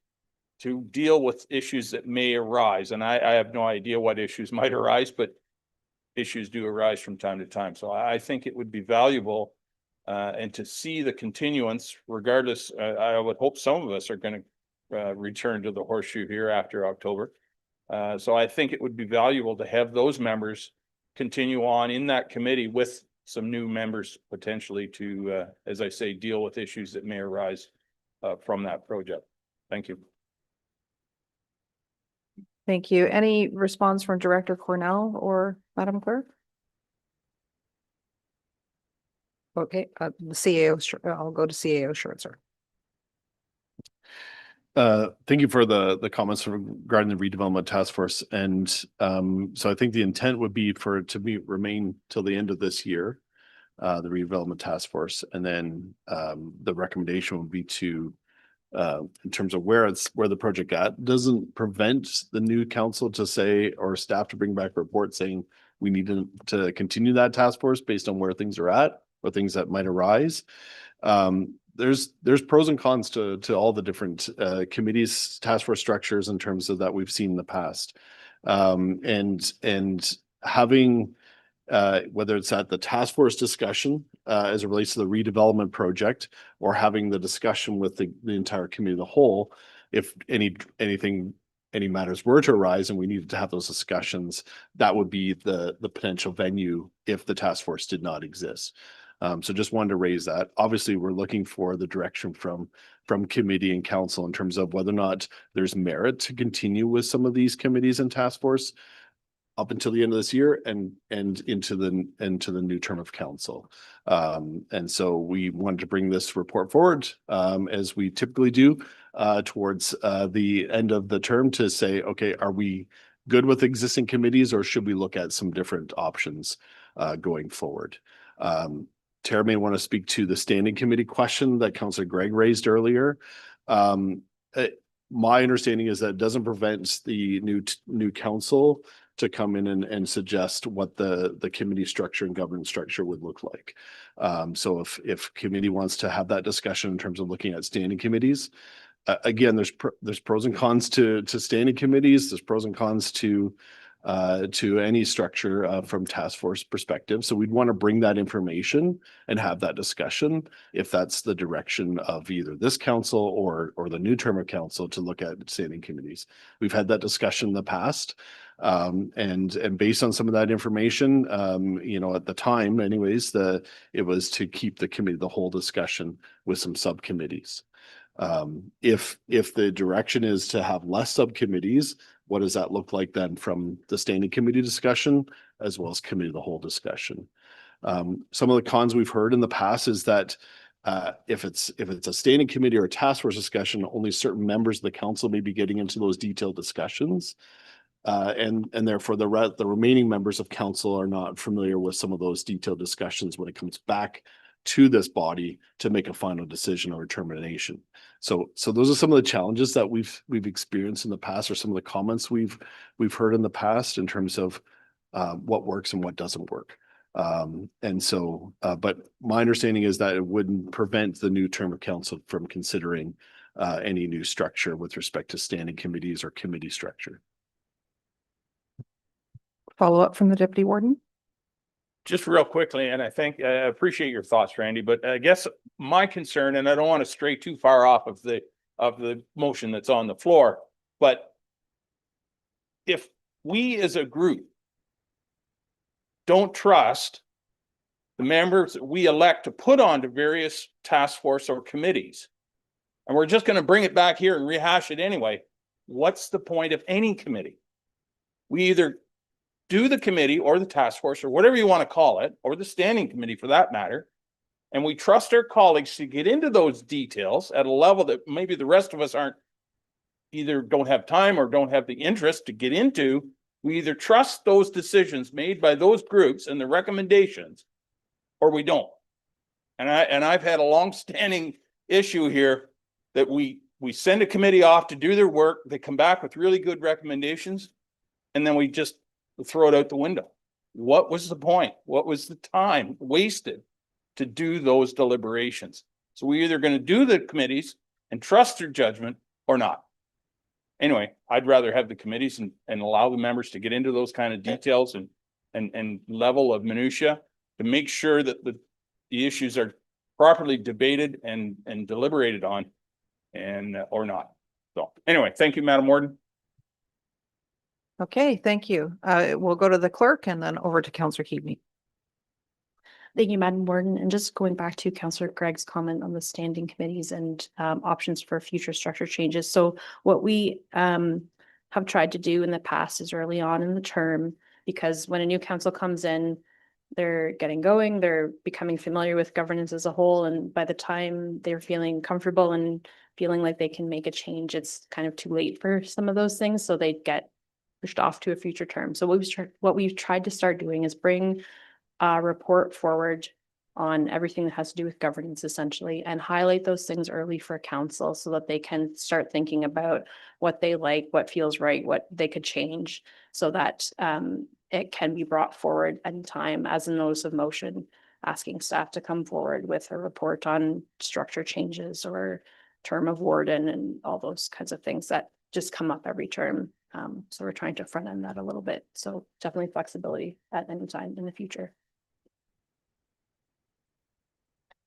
S15: to deal with issues that may arise. And I have no idea what issues might arise, but issues do arise from time to time. So I think it would be valuable and to see the continuance, regardless, I would hope some of us are going to return to the Horseshoe here after October. So I think it would be valuable to have those members continue on in that committee with some new members potentially to, as I say, deal with issues that may arise from that project. Thank you.
S1: Thank you. Any response from Director Cornell or Madam Clerk? Okay, the CAO, I'll go to CAO Schertzer.
S16: Thank you for the comments regarding the redevelopment task force. And so I think the intent would be for it to remain till the end of this year, the redevelopment task force. And then the recommendation would be to, in terms of where the project got, doesn't prevent the new council to say, or staff to bring back a report saying we need to continue that task force based on where things are at or things that might arise. There's pros and cons to all the different committees, task force structures in terms of that we've seen in the past. And having whether it's at the task force discussion as it relates to the redevelopment project, or having the discussion with the entire committee of the whole, if any matters were to arise and we needed to have those discussions, that would be the potential venue if the task force did not exist. So just wanted to raise that. Obviously, we're looking for the direction from committee and council in terms of whether or not there's merit to continue with some of these committees and task force up until the end of this year and into the new term of council. And so we wanted to bring this report forward as we typically do towards the end of the term to say, okay, are we good with existing committees or should we look at some different options going forward? Tara may want to speak to the standing committee question that Councillor Gregg raised earlier. My understanding is that it doesn't prevent the new council to come in and suggest what the committee structure and governance structure would look like. So if committee wants to have that discussion in terms of looking at standing committees, again, there's pros and cons to standing committees. There's pros and cons to any structure from task force perspective. So we'd want to bring that information and have that discussion if that's the direction of either this council or the new term of council to look at standing committees. We've had that discussion in the past. And based on some of that information, at the time anyways, it was to keep the committee, the whole discussion with some subcommittees. If the direction is to have less subcommittees, what does that look like then from the standing committee discussion as well as committee of the whole discussion? Some of the cons we've heard in the past is that if it's a standing committee or a task force discussion, only certain members of the council may be getting into those detailed discussions. And therefore the remaining members of council are not familiar with some of those detailed discussions when it comes back to this body to make a final decision or determination. So those are some of the challenges that we've experienced in the past, or some of the comments we've heard in the past in terms of what works and what doesn't work. But my understanding is that it wouldn't prevent the new term of council from considering any new structure with respect to standing committees or committee structure.
S1: Follow up from the deputy warden.
S15: Just real quickly, and I appreciate your thoughts, Randy, but I guess my concern, and I don't want to stray too far off of the motion that's on the floor, but if we as a group don't trust the members that we elect to put onto various task force or committees, and we're just going to bring it back here and rehash it anyway, what's the point of any committee? We either do the committee or the task force or whatever you want to call it, or the standing committee for that matter, and we trust our colleagues to get into those details at a level that maybe the rest of us don't have time or don't have the interest to get into. We either trust those decisions made by those groups and the recommendations, or we don't. And I've had a long-standing issue here that we send a committee off to do their work, they come back with really good recommendations, and then we just throw it out the window. What was the point? What was the time wasted to do those deliberations? So we're either going to do the committees and trust their judgment or not. Anyway, I'd rather have the committees and allow the members to get into those kind of details and level of minutia to make sure that the issues are properly debated and deliberated on, and or not. So anyway, thank you, Madam Warden.
S1: Okay, thank you. We'll go to the clerk and then over to Councillor Keaveney.
S3: Thank you, Madam Warden. And just going back to Councillor Gregg's comment on the standing committees and options for future structure changes. So what we have tried to do in the past is early on in the term, because when a new council comes in, they're getting going, they're becoming familiar with governance as a whole, and by the time they're feeling comfortable and feeling like they can make a change, it's kind of too late for some of those things, so they get pushed off to a future term. So what we've tried to start doing is bring a report forward on everything that has to do with governance essentially, and highlight those things early for council so that they can start thinking about what they like, what feels right, what they could change, so that it can be brought forward anytime as a notice of motion, asking staff to come forward with a report on structure changes or term of warden and all those kinds of things that just come up every term. So we're trying to front end that a little bit. So definitely flexibility at any time in the future.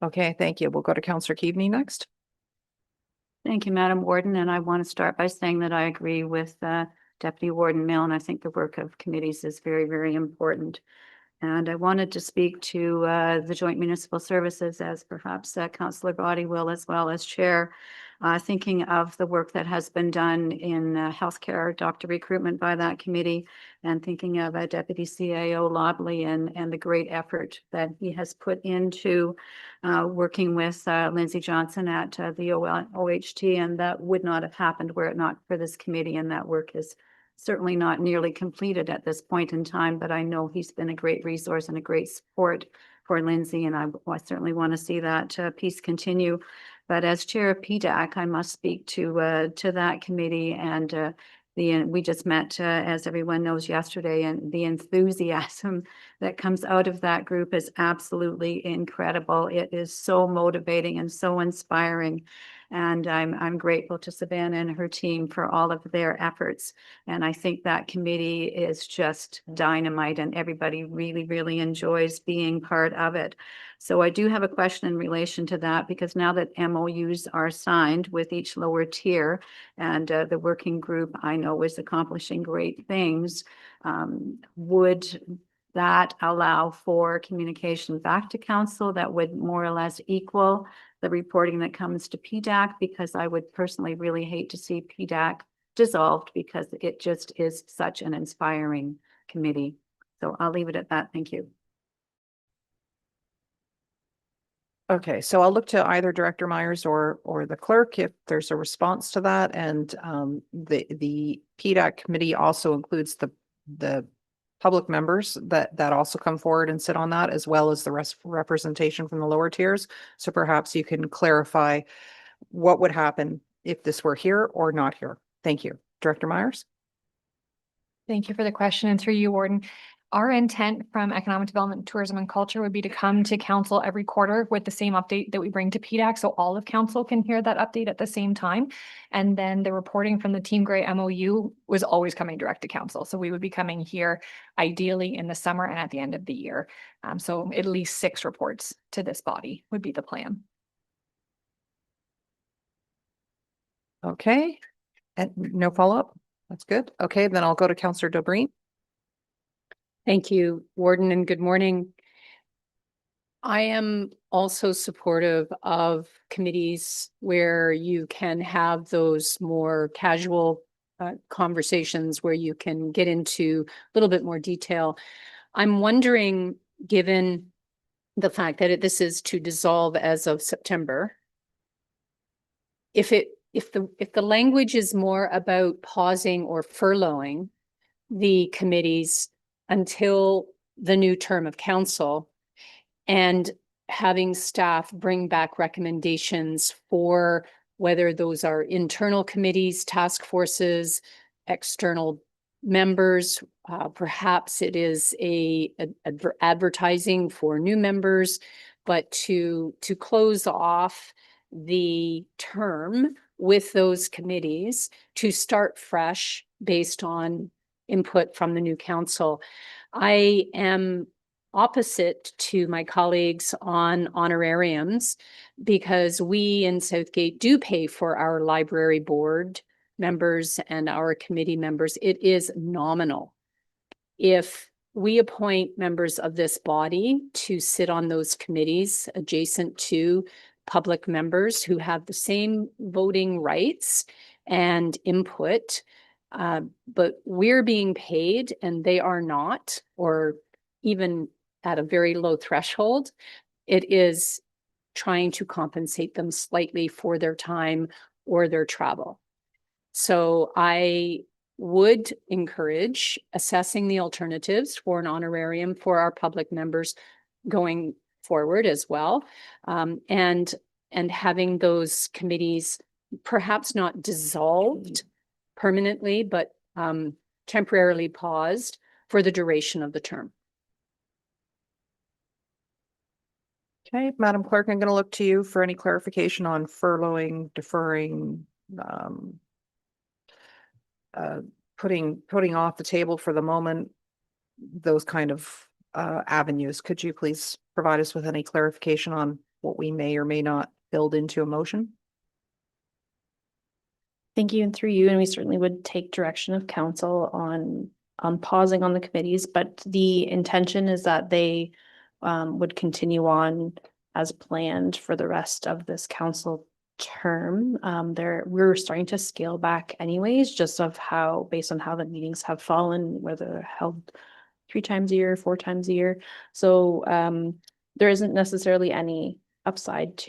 S1: Okay, thank you. We'll go to Councillor Keaveney next.
S10: Thank you, Madam Warden, and I want to start by saying that I agree with Deputy Warden Milne. I think the work of committees is very, very important. And I wanted to speak to the Joint Municipal Services, as perhaps Councillor Body will, as well as Chair, thinking of the work that has been done in healthcare, doctor recruitment by that committee, and thinking of Deputy CAO Lobley and the great effort that he has put into working with Lindsay Johnson at the OHT, and that would not have happened were it not for this committee, and that work is certainly not nearly completed at this point in time, but I know he's been a great resource and a great support for Lindsay, and I certainly want to see that piece continue. But as chair of PDAC, I must speak to that committee, and we just met, as everyone knows, yesterday, and the enthusiasm that comes out of that group is absolutely incredible. It is so motivating and so inspiring. And I'm grateful to Savannah and her team for all of their efforts. And I think that committee is just dynamite, and everybody really, really enjoys being part of it. So I do have a question in relation to that, because now that MOUs are signed with each lower tier, and the working group I know is accomplishing great things, would that allow for communication back to council that would more or less equal the reporting that comes to PDAC? Because I would personally really hate to see PDAC dissolved, because it just is such an inspiring committee. So I'll leave it at that. Thank you.
S1: Okay, so I'll look to either Director Myers or the clerk if there's a response to that. And the PDAC committee also includes the public members that also come forward and sit on that, as well as the representation from the lower tiers. So perhaps you can clarify what would happen if this were here or not here. Thank you. Director Myers.
S17: Thank you for the question, and through you, Warden. Our intent from Economic Development, Tourism and Culture would be to come to council every quarter with the same update that we bring to PDAC, so all of council can hear that update at the same time. And then the reporting from the Team Gray MOU was always coming direct to council. So we would be coming here ideally in the summer and at the end of the year. So at least 6 reports to this body would be the plan.
S1: Okay, and no follow-up. That's good. Okay, then I'll go to Councillor Dobreen.
S18: Thank you, Warden, and good morning. I am also supportive of committees where you can have those more casual conversations where you can get into a little bit more detail. I'm wondering, given the fact that this is to dissolve as of September, if the language is more about pausing or furloughing the committees until the new term of council, and having staff bring back recommendations for whether those are internal committees, task forces, external members, perhaps it is advertising for new members, but to close off the term with those committees to start fresh based on input from the new council. I am opposite to my colleagues on honorariums, because we in Southgate do pay for our library board members and our committee members. It is nominal. If we appoint members of this body to sit on those committees adjacent to public members who have the same voting rights and input, but we're being paid and they are not, or even at a very low threshold. It is trying to compensate them slightly for their time or their travel. So I would encourage assessing the alternatives for an honorarium for our public members going forward as well. And having those committees perhaps not dissolved permanently, but temporarily paused for the duration of the term.
S1: Okay, Madam Clerk, I'm going to look to you for any clarification on furloughing, deferring, putting off the table for the moment, those kind of avenues. Could you please provide us with any clarification on what we may or may not build into a motion?
S3: Thank you, and through you, and we certainly would take direction of council on pausing on the committees, but the intention is that they would continue on as planned for the rest of this council term. We're starting to scale back anyways, just based on how the meetings have fallen, whether they're held 3 times a year, 4 times a year. So there isn't necessarily any upside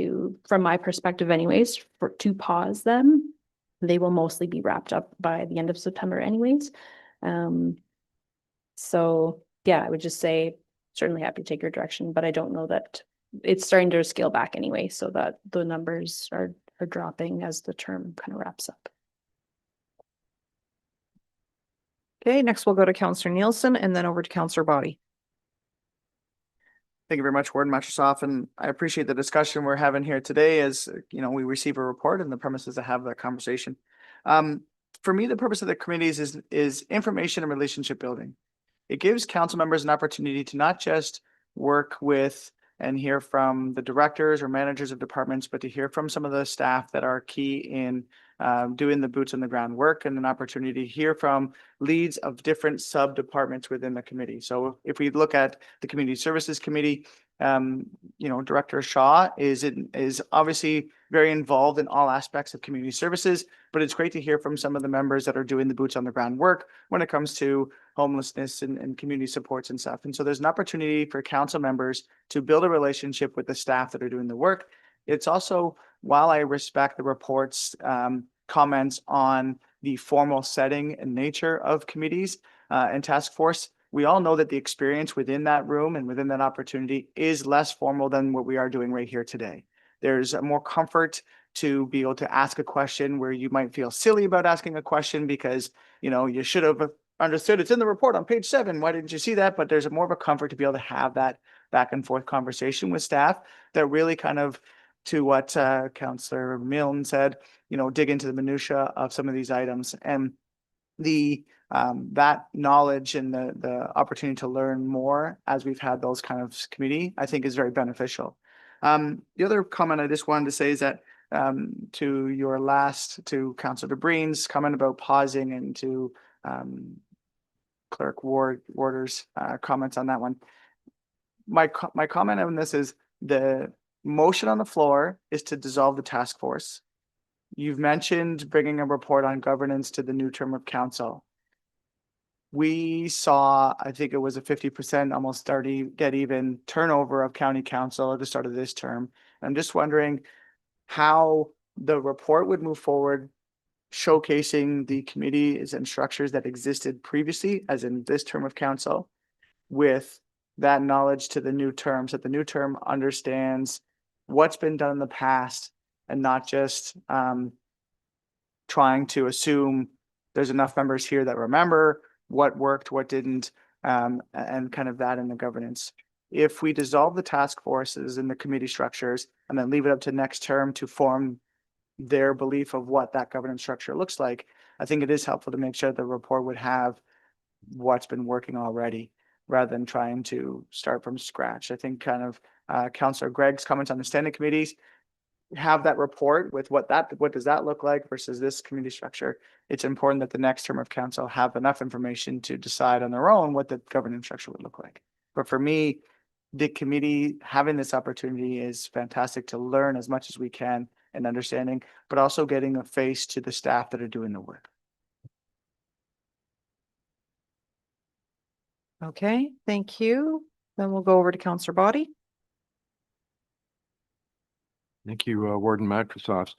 S3: from my perspective anyways, to pause them. They will mostly be wrapped up by the end of September anyways. So yeah, I would just say certainly happy to take your direction, but I don't know that it's starting to scale back anyway, so that the numbers are dropping as the term kind of wraps up.
S1: Okay, next we'll go to Councillor Nielsen and then over to Councillor Body.
S12: Thank you very much, Warden Matusoff, and I appreciate the discussion we're having here today as, you know, we receive a report and the premise is to have that conversation. For me, the purpose of the committees is information and relationship building. It gives council members an opportunity to not just work with and hear from the directors or managers of departments, but to hear from some of the staff that are key in doing the boots on the ground work, and an opportunity to hear from leads of different sub departments within the committee. So if we look at the Community Services Committee, you know, Director Shaw is obviously very involved in all aspects of community services, but it's great to hear from some of the members that are doing the boots on the ground work when it comes to homelessness and community supports and stuff. And so there's an opportunity for council members to build a relationship with the staff that are doing the work. It's also, while I respect the report's comments on the formal setting and nature of committees and task force, we all know that the experience within that room and within that opportunity is less formal than what we are doing right here today. There's more comfort to be able to ask a question where you might feel silly about asking a question because, you know, you should have understood it's in the report on page 7. Why didn't you see that? But there's more of a comfort to be able to have that back and forth conversation with staff that really kind of, to what Councillor Milne said, you know, dig into the minutia of some of these items. And the that knowledge and the opportunity to learn more as we've had those kind of committee, I think is very beneficial. The other comment I just wanted to say is that to Councillor Breen's comment about pausing, and to Clerk Warder's comments on that one. My comment on this is the motion on the floor is to dissolve the task force. You've mentioned bringing a report on governance to the new term of council. We saw, I think it was a 50%, almost 30 dead even turnover of county council at the start of this term. I'm just wondering how the report would move forward, showcasing the committees and structures that existed previously, as in this term of council, with that knowledge to the new term, so that the new term understands what's been done in the past and not just trying to assume there's enough members here that remember what worked, what didn't, and kind of that in the governance. If we dissolve the task forces and the committee structures and then leave it up to next term to form their belief of what that governance structure looks like, I think it is helpful to make sure the report would have what's been working already, rather than trying to start from scratch. I think kind of Councillor Gregg's comments on the standing committees, have that report with what does that look like versus this committee structure. It's important that the next term of council have enough information to decide on their own what the governance structure would look like. But for me, the committee having this opportunity is fantastic to learn as much as we can and understanding, but also getting a face to the staff that are doing the work.
S1: Okay, thank you. Then we'll go over to Counselor Body.
S19: Thank you, Warden Matrosovs.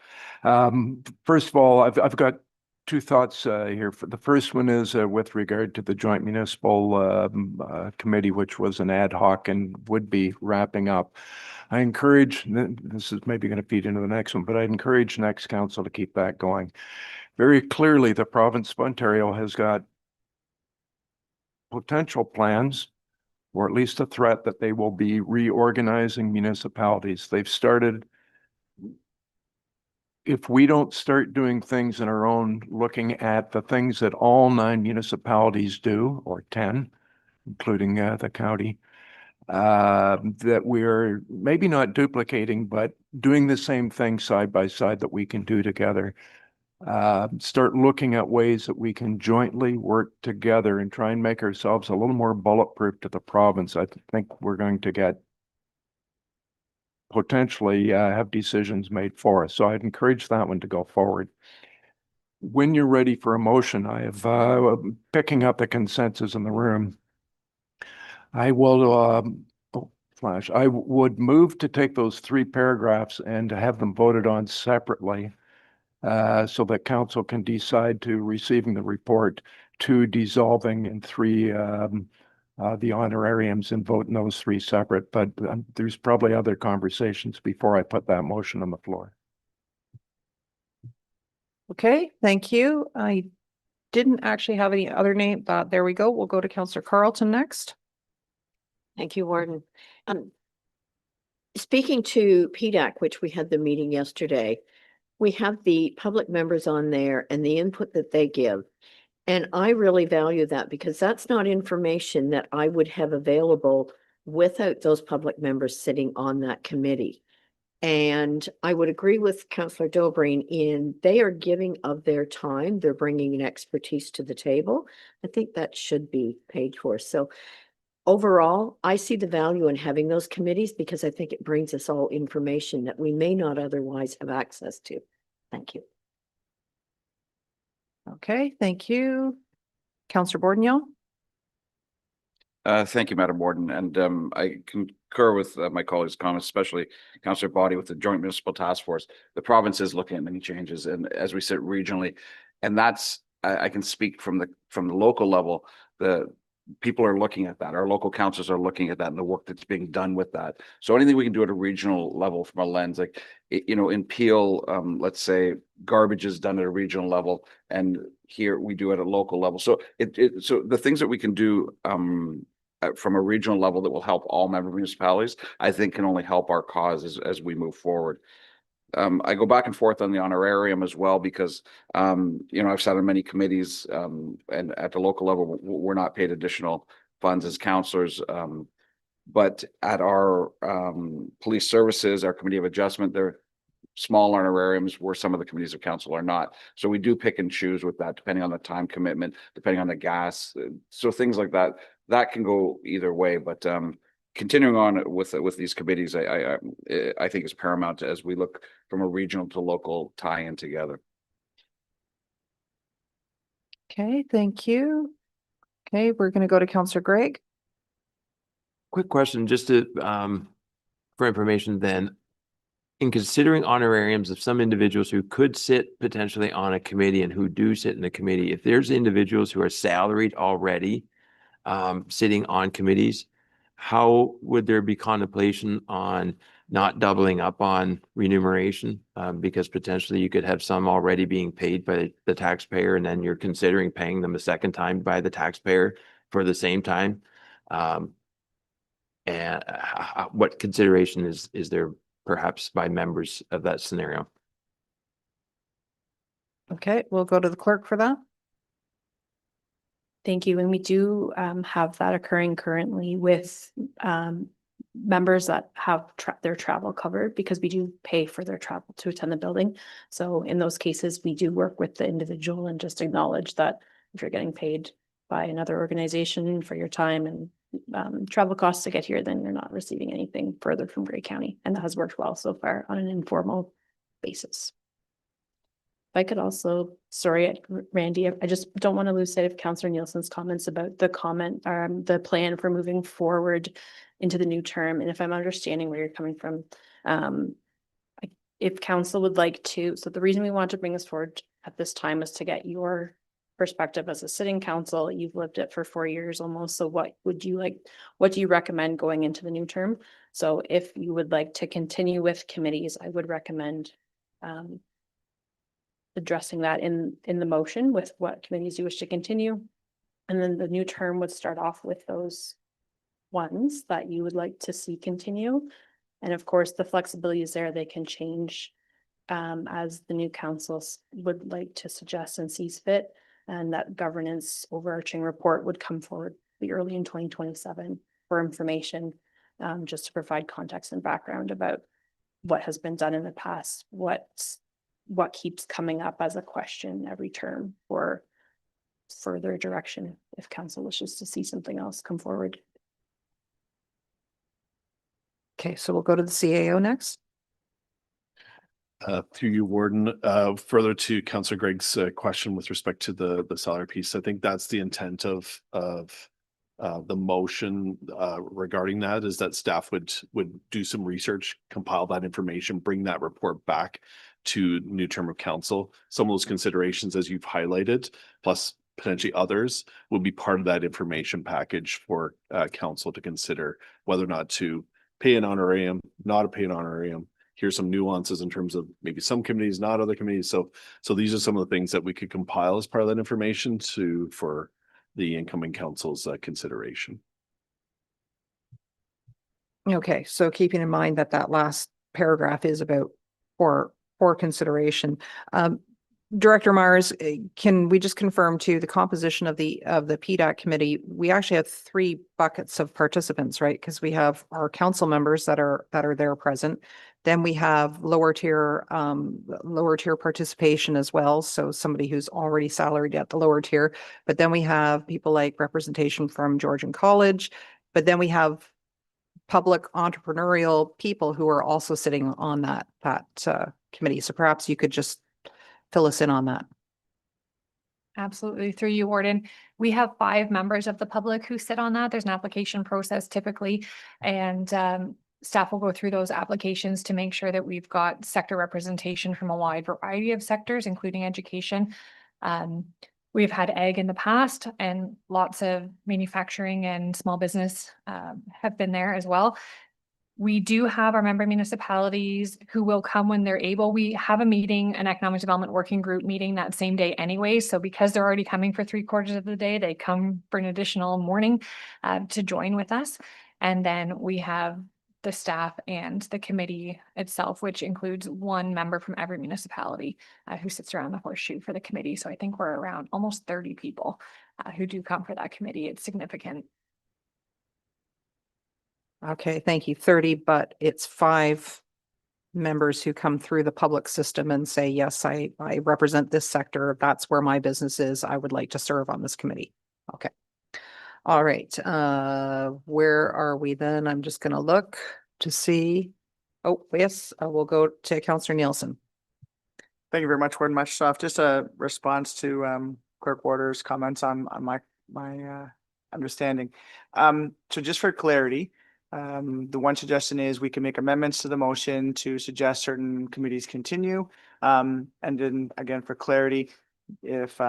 S19: First of all, I've got two thoughts here. The first one is with regard to the Joint Municipal Committee, which was an ad hoc and would be wrapping up. I encourage, this is maybe going to feed into the next one, but I'd encourage next council to keep that going. Very clearly, the province of Ontario has got potential plans, or at least a threat that they will be reorganizing municipalities. They've started. If we don't start doing things in our own, looking at the things that all 9 municipalities do, or 10, including the county, that we're maybe not duplicating, but doing the same thing side by side that we can do together. Start looking at ways that we can jointly work together and try and make ourselves a little more bulletproof to the province. I think we're going to get potentially have decisions made for us. So I'd encourage that one to go forward. When you're ready for a motion, I have picking up the consensus in the room. I will I would move to take those 3 paragraphs and to have them voted on separately so that council can decide to receiving the report, to dissolving in 3 the honorariums and voting those 3 separate, but there's probably other conversations before I put that motion on the floor.
S1: Okay, thank you. I didn't actually have any other name. There we go. We'll go to Counselor Carlton next.
S9: Thank you, Warden. Speaking to PDAC, which we had the meeting yesterday, we have the public members on there and the input that they give. And I really value that because that's not information that I would have available without those public members sitting on that committee. And I would agree with Councillor Dobreen in they are giving of their time. They're bringing an expertise to the table. I think that should be paid for. So overall, I see the value in having those committees because I think it brings us all information that we may not otherwise have access to. Thank you.
S1: Okay, thank you. Counselor Bordenyo.
S11: Thank you, Madam Warden, and I concur with my colleagues' comments, especially Councillor Body with the Joint Municipal Task Force. The province is looking at many changes, and as we sit regionally, and that's I can speak from the local level. The people are looking at that. Our local councils are looking at that and the work that's being done with that. So anything we can do at a regional level from a lens, like, you know, in Peel, let's say garbage is done at a regional level and here we do it at a local level. So so the things that we can do from a regional level that will help all member municipalities, I think can only help our cause as we move forward. I go back and forth on the honorarium as well because, you know, I've sat on many committees and at the local level, we're not paid additional funds as councillors. But at our police services, our committee of adjustment, they're small honorariums where some of the committees of council are not. So we do pick and choose with that, depending on the time commitment, depending on the gas. So things like that, that can go either way. But continuing on with these committees, I think is paramount as we look from a regional to local tie-in together.
S1: Okay, thank you. Okay, we're going to go to Councillor Gregg.
S14: Quick question, just to for information then. In considering honorariums of some individuals who could sit potentially on a committee and who do sit in the committee, if there's individuals who are salaried already sitting on committees, how would there be contemplation on not doubling up on remuneration? Because potentially you could have some already being paid by the taxpayer and then you're considering paying them a second time by the taxpayer for the same time. And what consideration is there perhaps by members of that scenario?
S1: Okay, we'll go to the clerk for that.
S3: Thank you. And we do have that occurring currently with members that have their travel covered because we do pay for their travel to attend the building. So in those cases, we do work with the individual and just acknowledge that if you're getting paid by another organization for your time and travel costs to get here, then you're not receiving anything further from Grey County. And that has worked well so far on an informal basis. I could also, sorry, Randy, I just don't want to lose sight of Councillor Nielsen's comments about the plan for moving forward into the new term. And if I'm understanding where you're coming from, if council would like to, so the reason we want to bring this forward at this time is to get your perspective as a sitting council. You've lived it for 4 years almost. So what do you recommend going into the new term? So if you would like to continue with committees, I would recommend addressing that in the motion with what committees you wish to continue. And then the new term would start off with those ones that you would like to see continue. And of course, the flexibility is there. They can change as the new councils would like to suggest and sees fit. And that governance overarching report would come forward early in 2027 for information, just to provide context and background about what has been done in the past, what keeps coming up as a question every term for further direction if council wishes to see something else come forward.
S1: Okay, so we'll go to the CAO next.
S16: Through you, Warden, further to Councillor Gregg's question with respect to the salary piece, I think that's the intent of the motion regarding that, is that staff would do some research, compile that information, bring that report back to new term of council. Some of those considerations, as you've highlighted, plus potentially others, will be part of that information package for council to consider whether or not to pay an honorarium, not to pay an honorarium. Here's some nuances in terms of maybe some committees, not other committees. So these are some of the things that we could compile as part of that information for the incoming council's consideration.
S1: Okay, so keeping in mind that last paragraph is about for consideration. Director Myers, can we just confirm too the composition of the PDAC committee? We actually have 3 buckets of participants, right? Because we have our council members that are there present. Then we have lower tier participation as well. So somebody who's already salaried at the lower tier. But then we have people like representation from Georgian College. But then we have public entrepreneurial people who are also sitting on that committee. So perhaps you could just fill us in on that.
S17: Absolutely. Through you, Warden. We have 5 members of the public who sit on that. There's an application process typically, and staff will go through those applications to make sure that we've got sector representation from a wide variety of sectors, including education. We've had ag in the past, and lots of manufacturing and small business have been there as well. We do have our member municipalities who will come when they're able. We have a meeting, an economic development working group meeting that same day anyway. So because they're already coming for 3/4 of the day, they come for an additional morning to join with us. And then we have the staff and the committee itself, which includes 1 member from every municipality who sits around the horseshoe for the committee. So I think we're around almost 30 people who do come for that committee. It's significant.
S1: Okay, thank you. 30, but it's 5 members who come through the public system and say, yes, I represent this sector. That's where my business is. I would like to serve on this committee. Okay. All right. Where are we then? I'm just going to look to see. Oh, yes, we'll go to Councillor Nielsen.
S12: Thank you very much, Warden Mashtoff. Just a response to Clerk Warder's comments on my understanding. So just for clarity, the one suggestion is we can make amendments to the motion to suggest certain committees continue. And then again, for clarity, if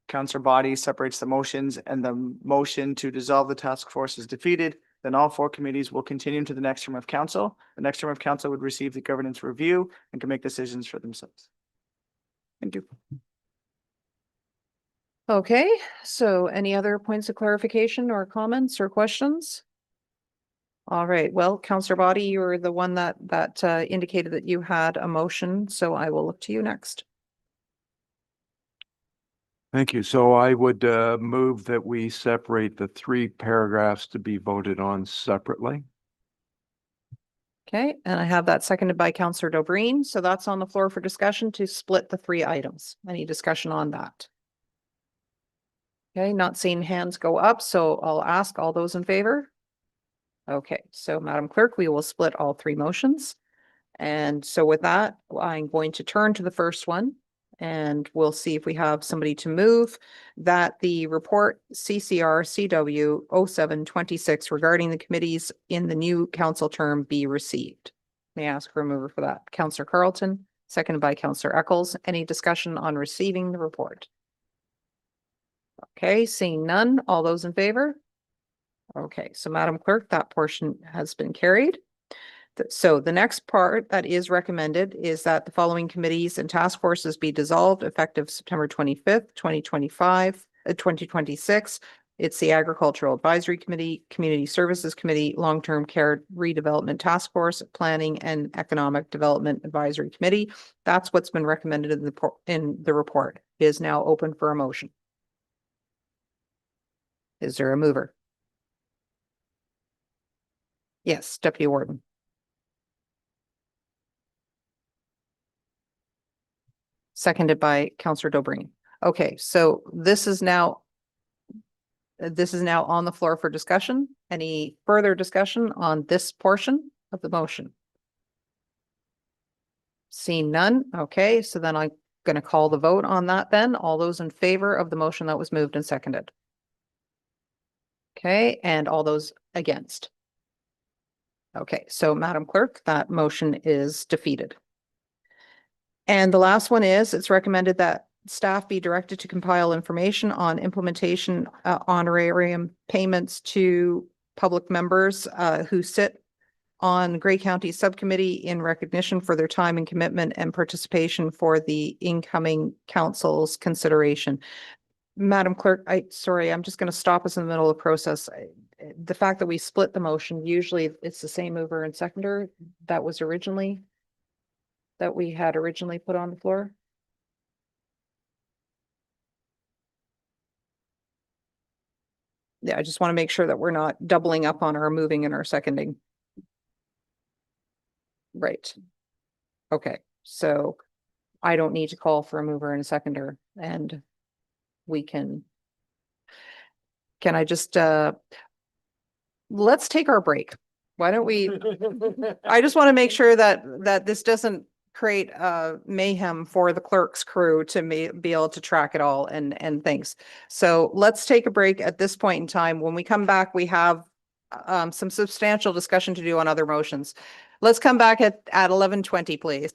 S12: Councillor Body separates the motions and the motion to dissolve the task force is defeated, then all 4 committees will continue to the next term of council. The next term of council would receive the governance review and can make decisions for themselves. Thank you.
S1: Okay, so any other points of clarification or comments or questions? All right, well, Councillor Body, you were the one that indicated that you had a motion, so I will look to you next.
S19: Thank you. So I would move that we separate the 3 paragraphs to be voted on separately.
S1: Okay, and I have that seconded by Councillor Dobreen. So that's on the floor for discussion to split the 3 items. Any discussion on that? Okay, not seeing hands go up, so I'll ask all those in favor. Okay, so Madam Clerk, we will split all 3 motions. And so with that, I'm going to turn to the first one. And we'll see if we have somebody to move that the report CCR CW 0726 regarding the committees in the new council term be received. May I ask for a mover for that? Councillor Carlton, seconded by Councillor Eccles. Any discussion on receiving the report? Okay, seeing none. All those in favor? Okay, so Madam Clerk, that portion has been carried. So the next part that is recommended is that the following committees and task forces be dissolved effective September 25th, 2026. It's the Agricultural Advisory Committee, Community Services Committee, Long-Term Care Redevelopment Task Force, Planning and Economic Development Advisory Committee. That's what's been recommended in the report. It is now open for a motion. Is there a mover? Yes, Deputy Warden. Seconded by Councillor Dobrini. Okay, so this is now on the floor for discussion. Any further discussion on this portion of the motion? Seeing none. Okay, so then I'm going to call the vote on that then. All those in favor of the motion that was moved and seconded. Okay, and all those against. Okay, so Madam Clerk, that motion is defeated. And the last one is, it's recommended that staff be directed to compile information on implementation honorarium payments to public members who sit on Grey County Subcommittee in recognition for their time and commitment and participation for the incoming council's consideration. Madam Clerk, I'm just going to stop us in the middle of the process. The fact that we split the motion, usually it's the same mover and seconder that we had originally put on the floor. Yeah, I just want to make sure that we're not doubling up on our moving and our seconding. Right. Okay, so I don't need to call for a mover and a seconder, and we can I just, let's take our break. Why don't we, I just want to make sure that this doesn't create mayhem for the clerk's crew to be able to track it all and things. So let's take a break at this point in time. When we come back, we have some substantial discussion to do on other motions. Let's come back at 11:20, please.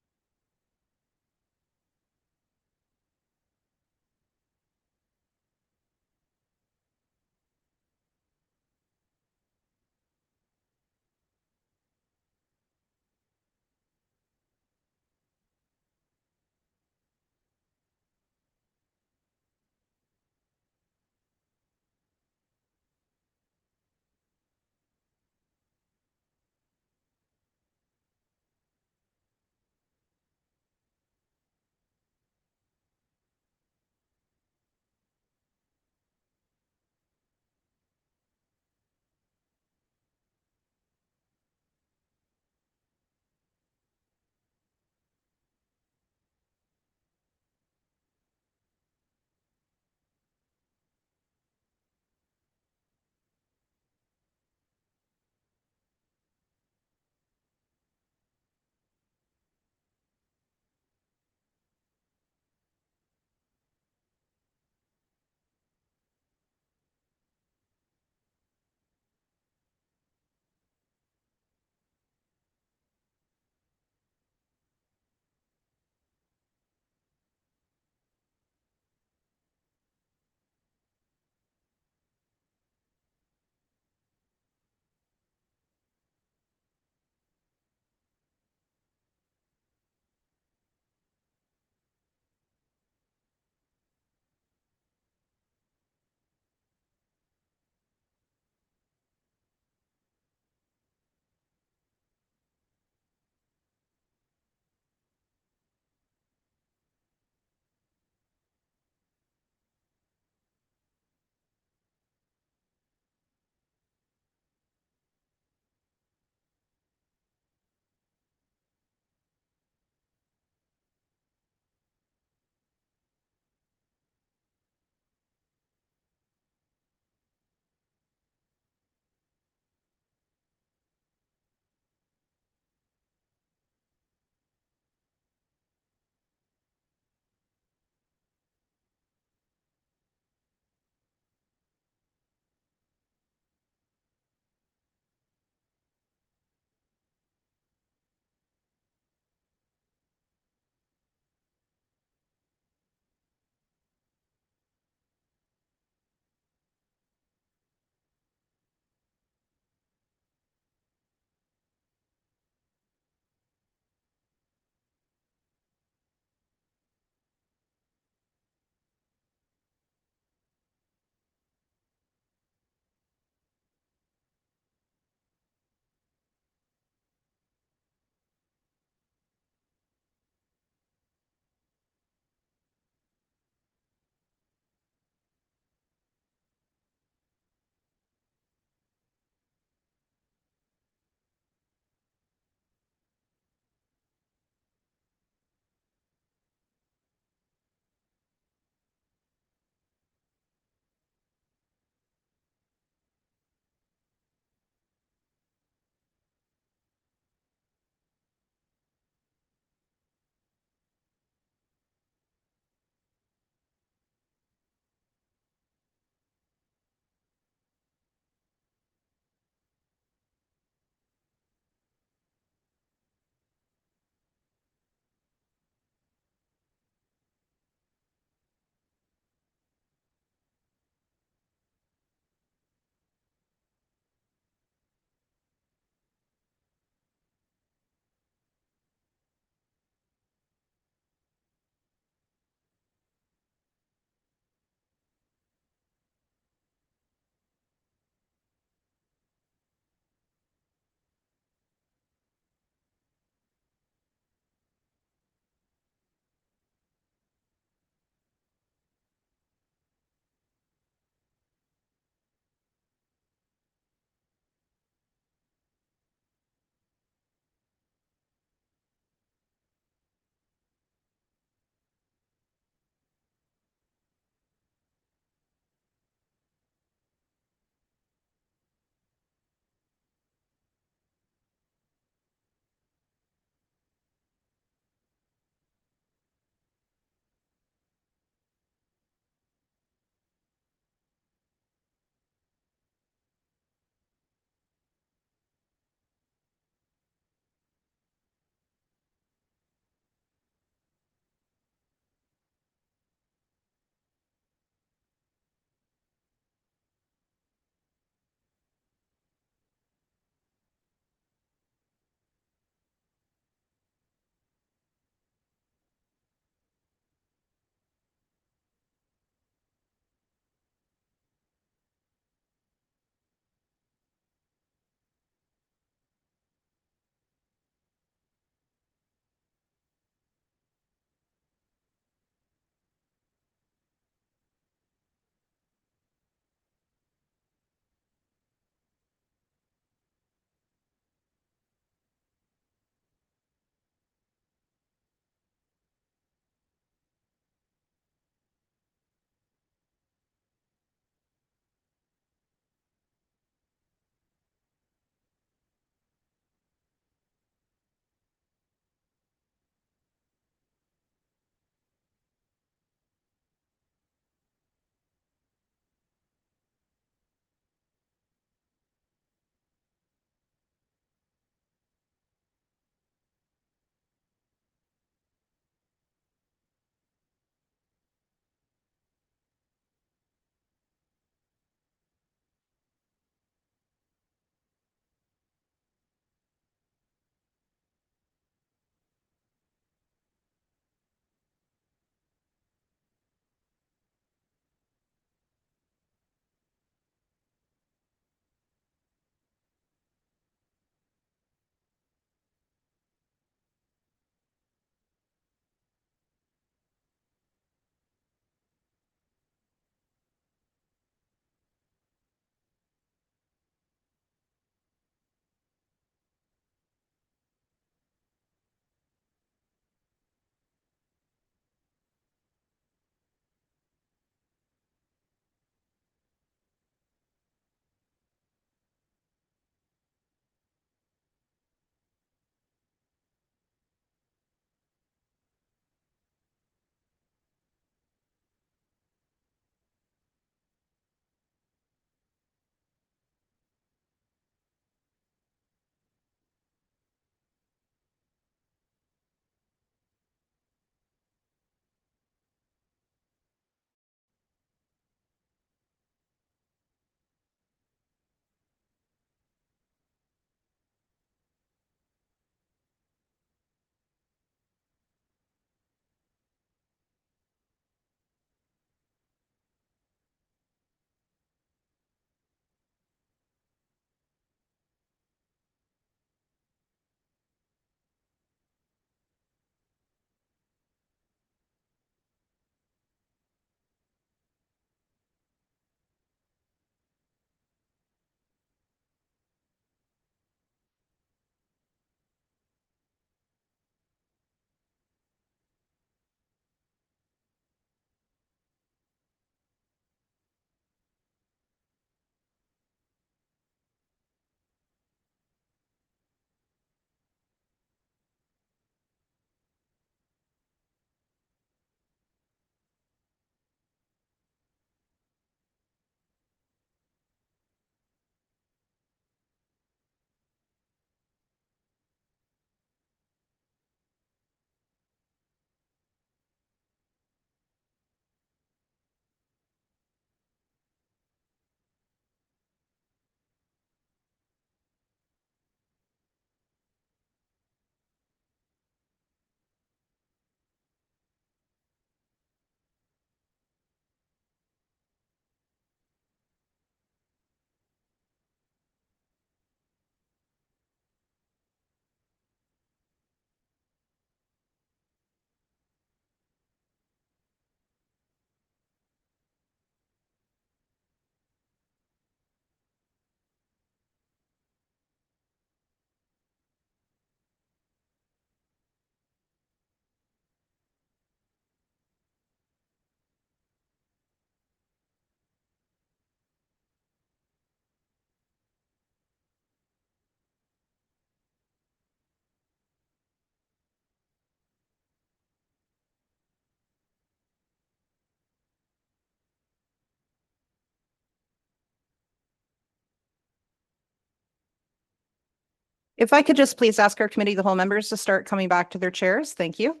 S1: If I could just please ask our committee, of the whole members to start coming back to their chairs. Thank you.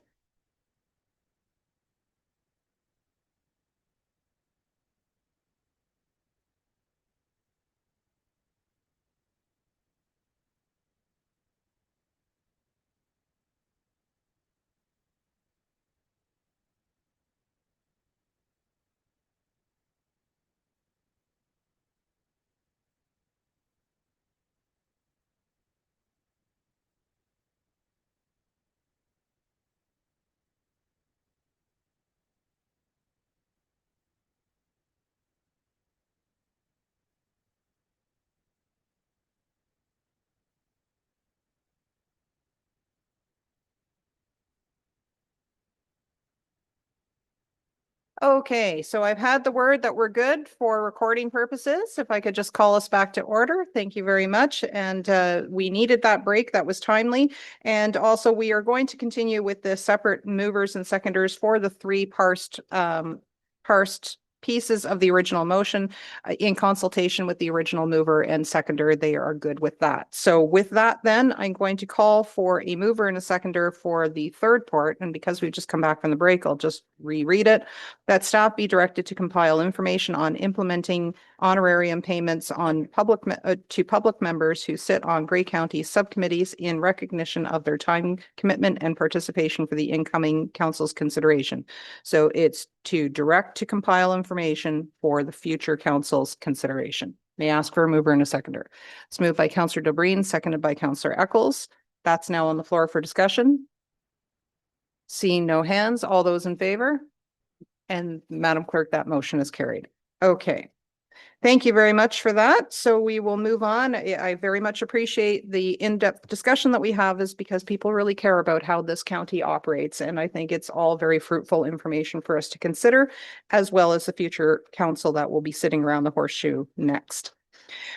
S1: Okay, so I've had the word that we're good for recording purposes. If I could just call us back to order. Thank you very much. And we needed that break. That was timely. And also we are going to continue with the separate movers and seconders for the three parsed pieces of the original motion in consultation with the original mover and seconder. They are good with that. So with that, then I'm going to call for a mover and a seconder for the third part. And because we've just come back from the break, I'll just reread it. That staff be directed to compile information on implementing honorarium payments on to public members who sit on Grey County subcommittees in recognition of their time commitment and participation for the incoming council's consideration. So it's to direct to compile information for the future council's consideration. May I ask for a mover and a seconder? It's moved by Councillor Dobreen, seconded by Councillor Eccles. That's now on the floor for discussion. Seeing no hands, all those in favor? And Madam Clerk, that motion is carried. Okay. Thank you very much for that. So we will move on. I very much appreciate the in-depth discussion that we have, is because people really care about how this county operates. And I think it's all very fruitful information for us to consider, as well as the future council that will be sitting around the horseshoe next.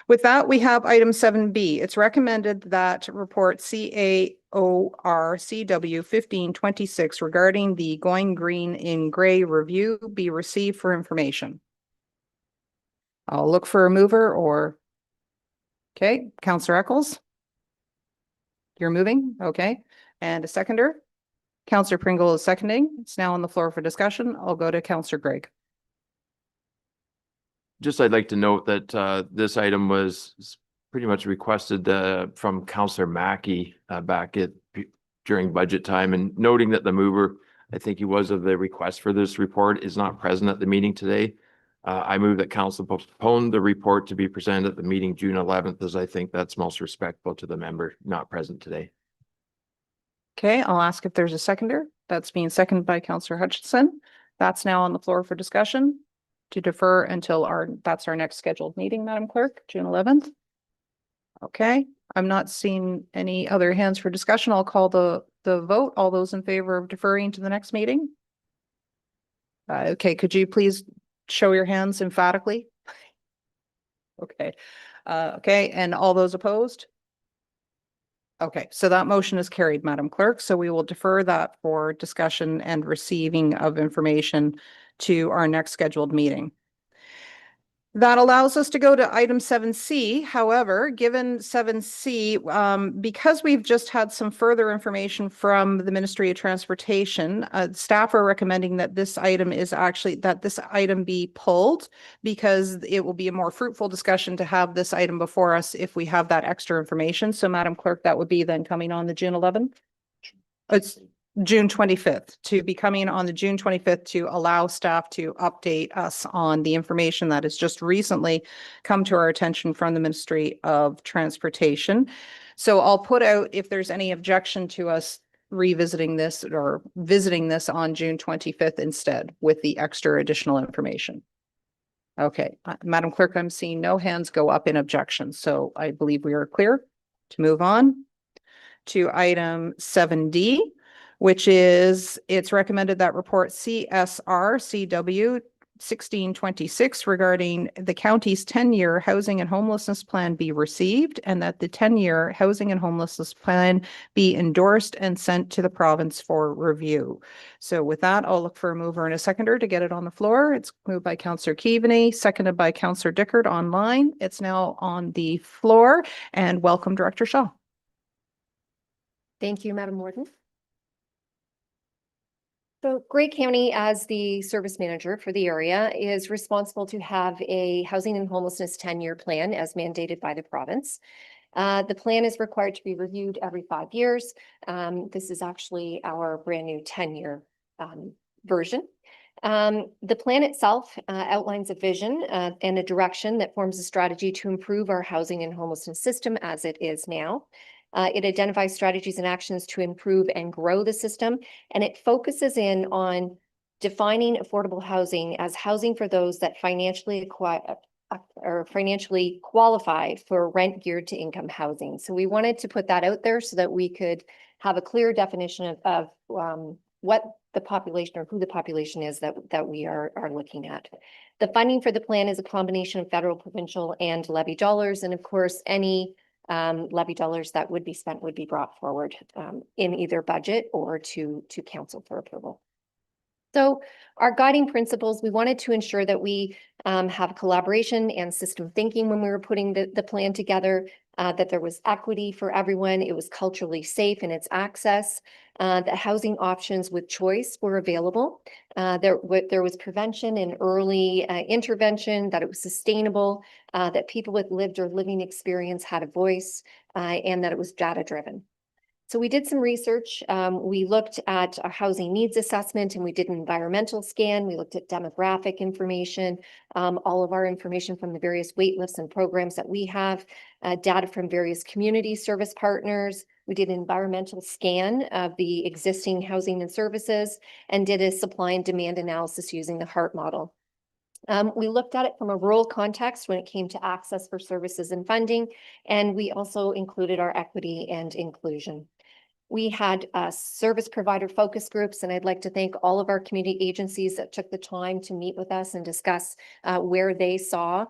S1: With that, we have item 7B. It's recommended that report CAORCW 1526 regarding the Going Green in Grey review be received for information. I'll look for a mover or, okay, Councillor Eccles. You're moving, okay. And a seconder. Councillor Pringle is seconding. It's now on the floor for discussion. I'll go to Councillor Gregg.
S14: Just I'd like to note that this item was pretty much requested from Councillor Mackey back during budget time, and noting that the mover, I think he was of the request for this report, is not present at the meeting today. I move that council postpone the report to be presented at the meeting June 11th, as I think that's most respectful to the member not present today.
S1: Okay, I'll ask if there's a seconder. That's being seconded by Councillor Hutchinson. That's now on the floor for discussion to defer until that's our next scheduled meeting, Madam Clerk, June 11th. Okay, I'm not seeing any other hands for discussion. I'll call the vote. All those in favor of deferring to the next meeting? Okay, could you please show your hands emphatically? Okay. Okay, and all those opposed? Okay, so that motion is carried, Madam Clerk. So we will defer that for discussion and receiving of information to our next scheduled meeting. That allows us to go to item 7C. However, given 7C, because we've just had some further information from the Ministry of Transportation, staff are recommending that this item be pulled, because it will be a more fruitful discussion to have this item before us if we have that extra information. So Madam Clerk, that would be then coming on the June 11th? It's June 25th, to be coming on the June 25th to allow staff to update us on the information that has just recently come to our attention from the Ministry of Transportation. So I'll put out if there's any objection to us revisiting this or visiting this on June 25th instead with the extra additional information. Okay, Madam Clerk, I'm seeing no hands go up in objection. So I believe we are clear to move on to item 7D. Which is, it's recommended that report CSRCW 1626 regarding the county's 10-year housing and homelessness plan be received, and that the 10-year housing and homelessness plan be endorsed and sent to the province for review. So with that, I'll look for a mover and a seconder to get it on the floor. It's moved by Councillor Keaveney, seconded by Councillor Dickert online. It's now on the floor, and welcome, Director Shaw.
S20: Thank you, Madam Warden. So Grey County, as the service manager for the area, is responsible to have a housing and homelessness 10-year plan as mandated by the province. The plan is required to be reviewed every 5 years. This is actually our brand new 10-year version. The plan itself outlines a vision and a direction that forms a strategy to improve our housing and homelessness system as it is now. It identifies strategies and actions to improve and grow the system, and it focuses in on defining affordable housing as housing for those that financially qualify for rent geared to income housing. So we wanted to put that out there so that we could have a clear definition of what the population or who the population is that we are looking at. The funding for the plan is a combination of federal, provincial, and levy dollars, and of course, any levy dollars that would be spent would be brought forward in either budget or to council for approval. So our guiding principles, we wanted to ensure that we have collaboration and system thinking when we were putting the plan together, that there was equity for everyone, it was culturally safe in its access, that housing options with choice were available, there was prevention and early intervention, that it was sustainable, that people with lived or living experience had a voice, and that it was data-driven. So we did some research. We looked at a housing needs assessment and we did an environmental scan. We looked at demographic information, all of our information from the various wait lists and programs that we have, data from various community service partners. We did an environmental scan of the existing housing and services and did a supply and demand analysis using the HART model. We looked at it from a rural context when it came to access for services and funding, and we also included our equity and inclusion. We had service provider focus groups, and I'd like to thank all of our community agencies that took the time to meet with us and discuss where they saw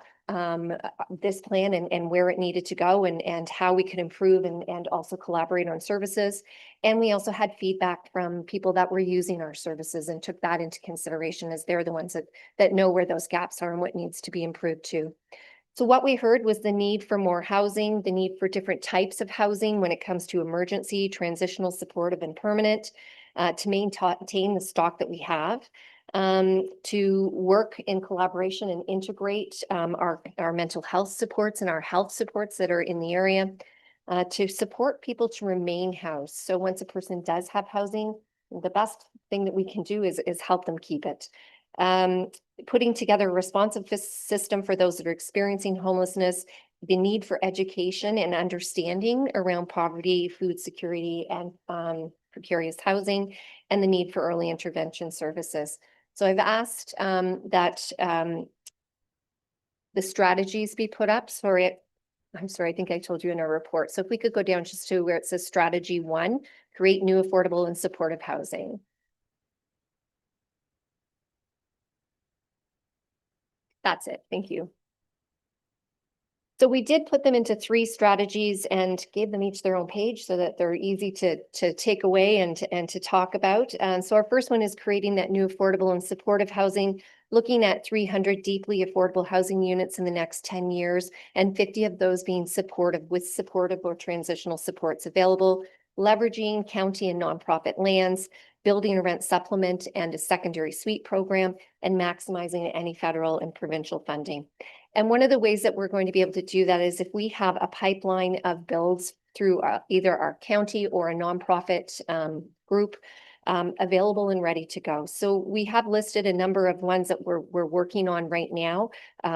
S20: this plan and where it needed to go and how we could improve and also collaborate on services. And we also had feedback from people that were using our services and took that into consideration, as they're the ones that know where those gaps are and what needs to be improved too. So what we heard was the need for more housing, the need for different types of housing when it comes to emergency, transitional, supportive, and permanent, to maintain the stock that we have, to work in collaboration and integrate our mental health supports and our health supports that are in the area, to support people to remain housed. So once a person does have housing, the best thing that we can do is help them keep it. Putting together a responsive system for those that are experiencing homelessness, the need for education and understanding around poverty, food security, and precarious housing, and the need for early intervention services. So I've asked that the strategies be put up. I'm sorry, I think I told you in our report. So if we could go down just to where it says strategy 1, create new affordable and supportive housing. That's it. Thank you. So we did put them into 3 strategies and gave them each their own page so that they're easy to take away and to talk about. And so our first one is creating that new affordable and supportive housing, looking at 300 deeply affordable housing units in the next 10 years, and 50 of those being supportive with supportive or transitional supports available, leveraging county and nonprofit lands, building a rent supplement and a secondary suite program, and maximizing any federal and provincial funding. And one of the ways that we're going to be able to do that is if we have a pipeline of builds through either our county or a nonprofit group available and ready to go. So we have listed a number of ones that we're working on right now,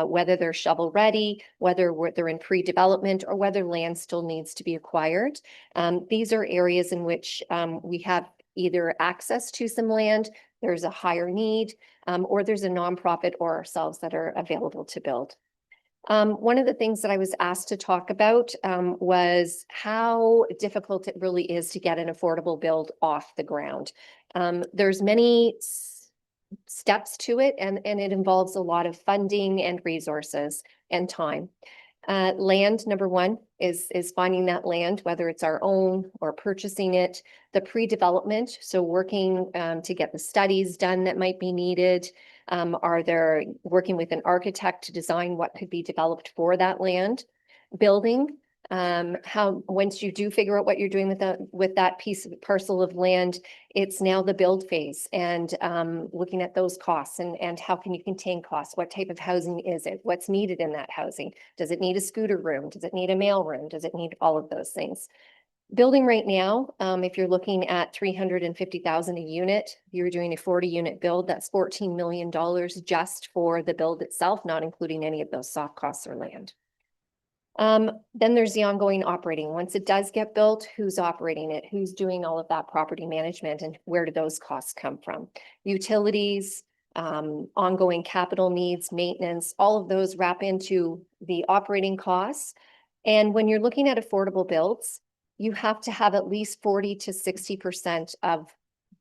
S20: whether they're shovel ready, whether they're in pre-development, or whether land still needs to be acquired. These are areas in which we have either access to some land, there's a higher need, or there's a nonprofit or ourselves that are available to build. One of the things that I was asked to talk about was how difficult it really is to get an affordable build off the ground. There's many steps to it, and it involves a lot of funding and resources and time. Land, number 1, is finding that land, whether it's our own or purchasing it. The pre-development, so working to get the studies done that might be needed. Are there working with an architect to design what could be developed for that land? Building, Once you do figure out what you're doing with that piece of parcel of land, it's now the build phase and looking at those costs and how can you contain costs? What type of housing is it? What's needed in that housing? Does it need a scooter room? Does it need a mail room? Does it need all of those things? Building right now, if you're looking at 350,000 a unit, you're doing a 40-unit build, that's $14 million just for the build itself, not including any of those soft costs or land. Then there's the ongoing operating. Once it does get built, who's operating it? Who's doing all of that property management and where do those costs come from? Utilities, ongoing capital needs, maintenance, all of those wrap into the operating costs. And when you're looking at affordable builds, you have to have at least 40 to 60% of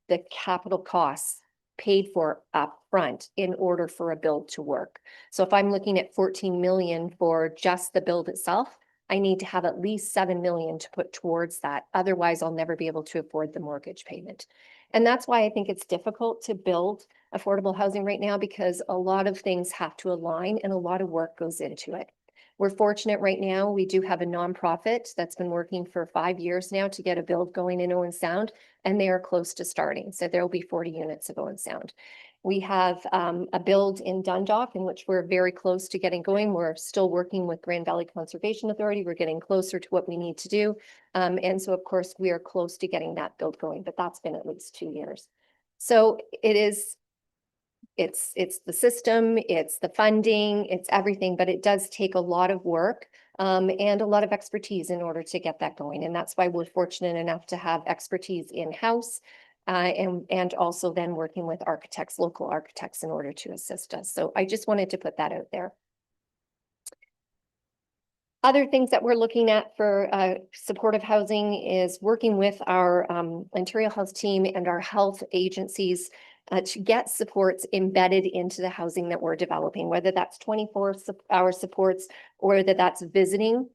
S20: the capital costs paid for upfront in order for a build to work. So if I'm looking at 14 million for just the build itself, I need to have at least 7 million to put towards that. Otherwise, I'll never be able to afford the mortgage payment. And that's why I think it's difficult to build affordable housing right now, because a lot of things have to align and a lot of work goes into it. We're fortunate right now, we do have a nonprofit that's been working for 5 years now to get a build going in Owen Sound, and they are close to starting. So there will be 40 units of Owen Sound. We have a build in Dundalk in which we're very close to getting going. We're still working with Grand Valley Conservation Authority. We're getting closer to what we need to do. And so of course we are close to getting that build going, but that's been at least 2 years. So it's the system, it's the funding, it's everything, but it does take a lot of work and a lot of expertise in order to get that going. And that's why we're fortunate enough to have expertise in-house and also then working with architects, local architects in order to assist us. So I just wanted to put that out there. Other things that we're looking at for supportive housing is working with our Ontario Health team and our health agencies to get supports embedded into the housing that we're developing, whether that's 24-hour supports or whether that's visiting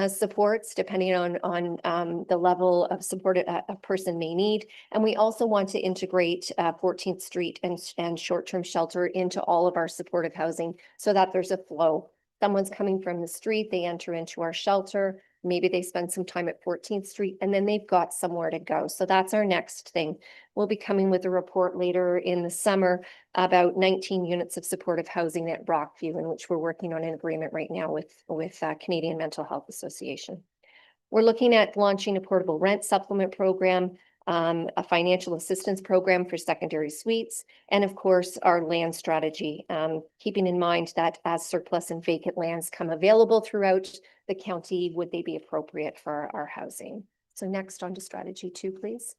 S20: supports, depending on the level of support a person may need. And we also want to integrate 14th Street and short-term shelter into all of our supportive housing so that there's a flow. Someone's coming from the street, they enter into our shelter, maybe they spend some time at 14th Street, and then they've got somewhere to go. So that's our next thing. We'll be coming with a report later in the summer about 19 units of supportive housing at Rockview, in which we're working on an agreement right now with Canadian Mental Health Association. We're looking at launching a portable rent supplement program, a financial assistance program for secondary suites, and of course, our land strategy, keeping in mind that as surplus and vacant lands come available throughout the county, would they be appropriate for our housing? So next on to strategy 2, please.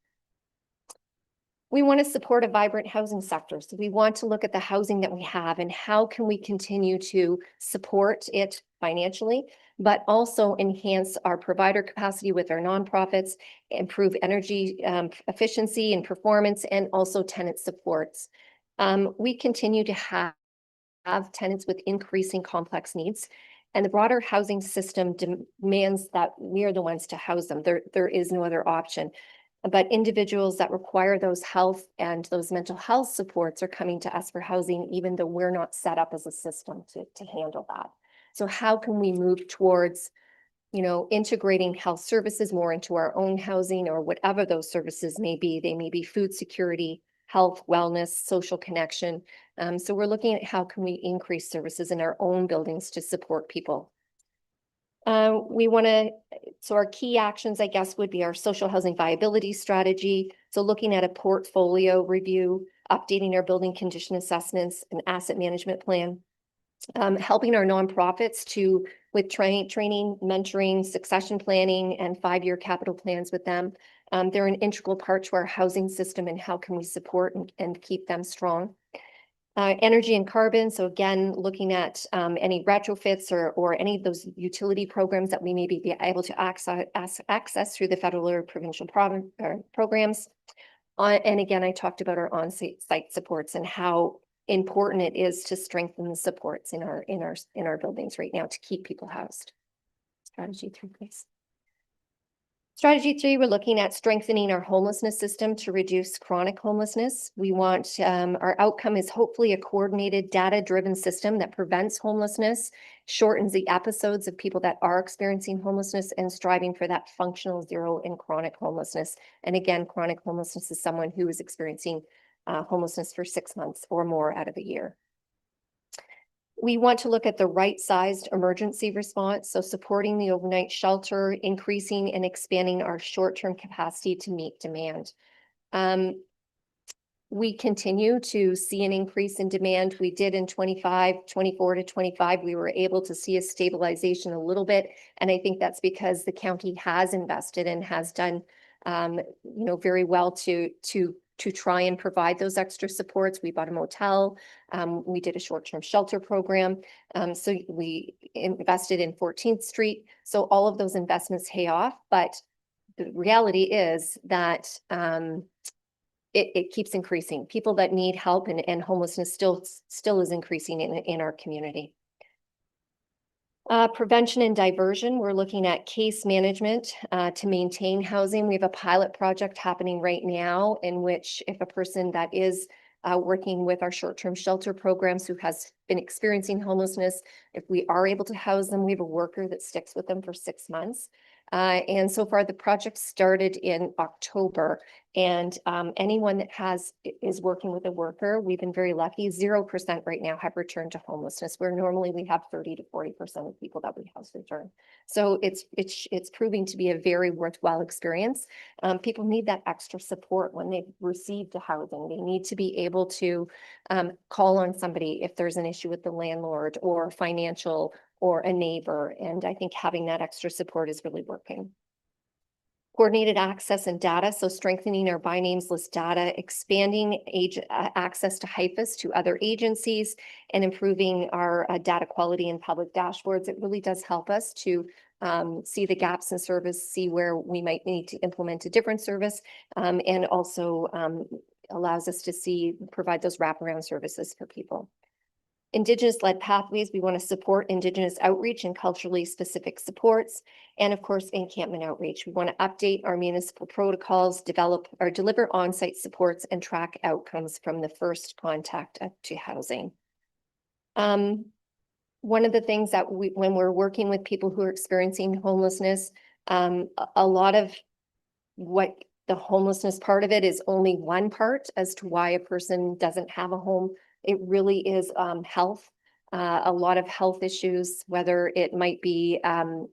S20: We want to support a vibrant housing sector. So we want to look at the housing that we have and how can we continue to support it financially, but also enhance our provider capacity with our nonprofits, improve energy efficiency and performance, and also tenant supports. We continue to have tenants with increasing complex needs, and the broader housing system demands that we are the ones to house them. There is no other option. But individuals that require those health and those mental health supports are coming to us for housing, even though we're not set up as a system to handle that. So how can we move towards, integrating health services more into our own housing, or whatever those services may be? They may be food security, health, wellness, social connection. So we're looking at how can we increase services in our own buildings to support people. So our key actions, I guess, would be our social housing viability strategy. So looking at a portfolio review, updating our building condition assessments, and asset management plan, helping our nonprofits with training, mentoring, succession planning, and 5-year capital plans with them. They're an integral part to our housing system, and how can we support and keep them strong? Energy and carbon. So again, looking at any retrofits or any of those utility programs that we may be able to access through the federal or provincial programs. And again, I talked about our on-site supports and how important it is to strengthen the supports in our buildings right now to keep people housed. Strategy 3, please. Strategy 3, we're looking at strengthening our homelessness system to reduce chronic homelessness. We want, our outcome is hopefully a coordinated, data-driven system that prevents homelessness, shortens the episodes of people that are experiencing homelessness, and striving for that functional zero in chronic homelessness. And again, chronic homelessness is someone who is experiencing homelessness for 6 months or more out of a year. We want to look at the right-sized emergency response, so supporting the overnight shelter, increasing and expanding our short-term capacity to meet demand. We continue to see an increase in demand. We did in 24 to 25, we were able to see a stabilization a little bit. And I think that's because the county has invested and has done, very well to try and provide those extra supports. We bought a motel. We did a short-term shelter program. So we invested in 14th Street. So all of those investments pay off. But the reality is that it keeps increasing. People that need help and homelessness still is increasing in our community. Prevention and diversion, we're looking at case management to maintain housing. We have a pilot project happening right now in which if a person that is working with our short-term shelter programs who has been experiencing homelessness, if we are able to house them, we have a worker that sticks with them for 6 months. And so far the project started in October, and anyone that is working with a worker, we've been very lucky. 0% right now have returned to homelessness, where normally we have 30 to 40% of people that we house return. So it's proving to be a very worthwhile experience. People need that extra support when they've received a housing. They need to be able to call on somebody if there's an issue with the landlord or financial or a neighbor. And I think having that extra support is really working. Coordinated access and data, so strengthening our by names list data, expanding access to HIFAS to other agencies, and improving our data quality in public dashboards. It really does help us to see the gaps in service, see where we might need to implement a different service, and also allows us to provide those wraparound services for people. Indigenous-led pathways, we want to support Indigenous outreach and culturally specific supports. And of course, encampment outreach. We want to update our municipal protocols, develop or deliver on-site supports, and track outcomes from the first contact up to housing. One of the things that when we're working with people who are experiencing homelessness, a lot of what the homelessness part of it is only one part as to why a person doesn't have a home. It really is health, a lot of health issues, whether it might be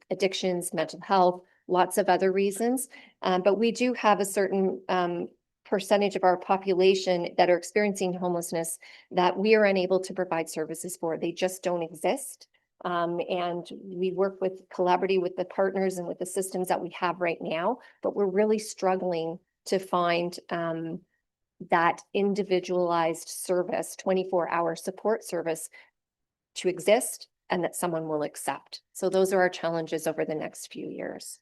S20: addictions, mental health, lots of other reasons. But we do have a certain percentage of our population that are experiencing homelessness that we are unable to provide services for. They just don't exist. And we work collaboratively with the partners and with the systems that we have right now, but we're really struggling to find that individualized service, 24-hour support service to exist and that someone will accept. So those are our challenges over the next few years.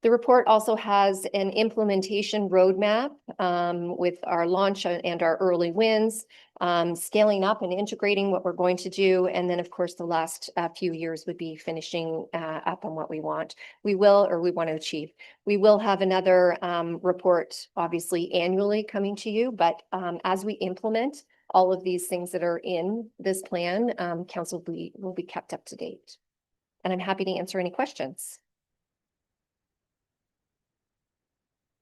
S20: The report also has an implementation roadmap with our launch and our early wins, scaling up and integrating what we're going to do. And then, of course, the last few years would be finishing up on what we want. We want to achieve. We will have another report, obviously, annually coming to you. But as we implement all of these things that are in this plan, council will be kept up to date. And I'm happy to answer any questions.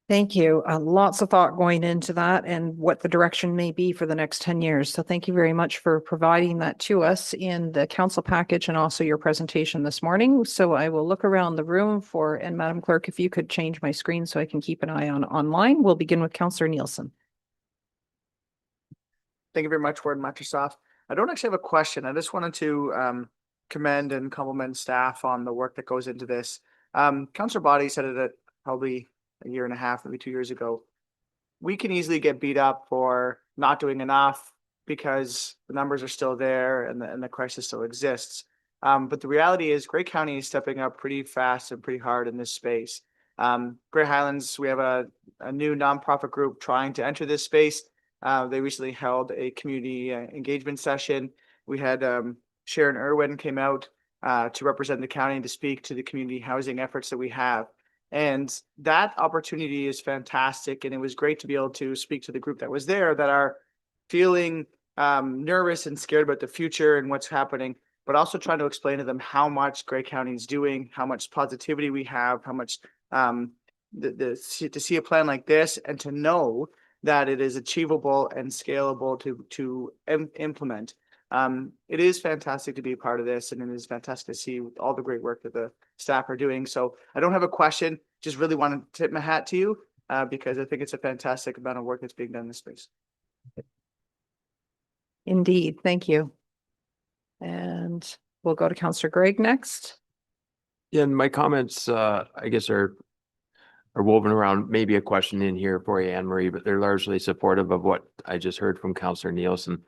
S1: Thank you. Lots of thought going into that and what the direction may be for the next 10 years. So thank you very much for providing that to us in the council package and also your presentation this morning. So I will look around the room and Madam Clerk, if you could change my screen so I can keep an eye on online. We'll begin with Councillor Nielsen.
S12: Thank you very much, Warden Matusoff. I don't actually have a question. I just wanted to commend and compliment staff on the work that goes into this. Councillor Boddy said it at probably a year and a half, maybe 2 years ago. We can easily get beat up for not doing enough because the numbers are still there and the crisis still exists. But the reality is Grey County is stepping up pretty fast and pretty hard in this space. Grey Highlands, we have a new nonprofit group trying to enter this space. They recently held a community engagement session. We had Sharon Irwin came out to represent the county and to speak to the community housing efforts that we have. And that opportunity is fantastic. And it was great to be able to speak to the group that was there that are feeling nervous and scared about the future and what's happening, but also trying to explain to them how much Grey County is doing, how much positivity we have, how much to see a plan like this and to know that it is achievable and scalable to implement. It is fantastic to be a part of this, and it is fantastic to see all the great work that the staff are doing. So I don't have a question, just really want to tip my hat to you because I think it's a fantastic amount of work that's being done in this space.
S1: Indeed, thank you. And we'll go to Councillor Gregg next.
S14: Yeah, and my comments, I guess are woven around maybe a question in here for you, Anne Marie, but they're largely supportive of what I just heard from Councillor Nielsen.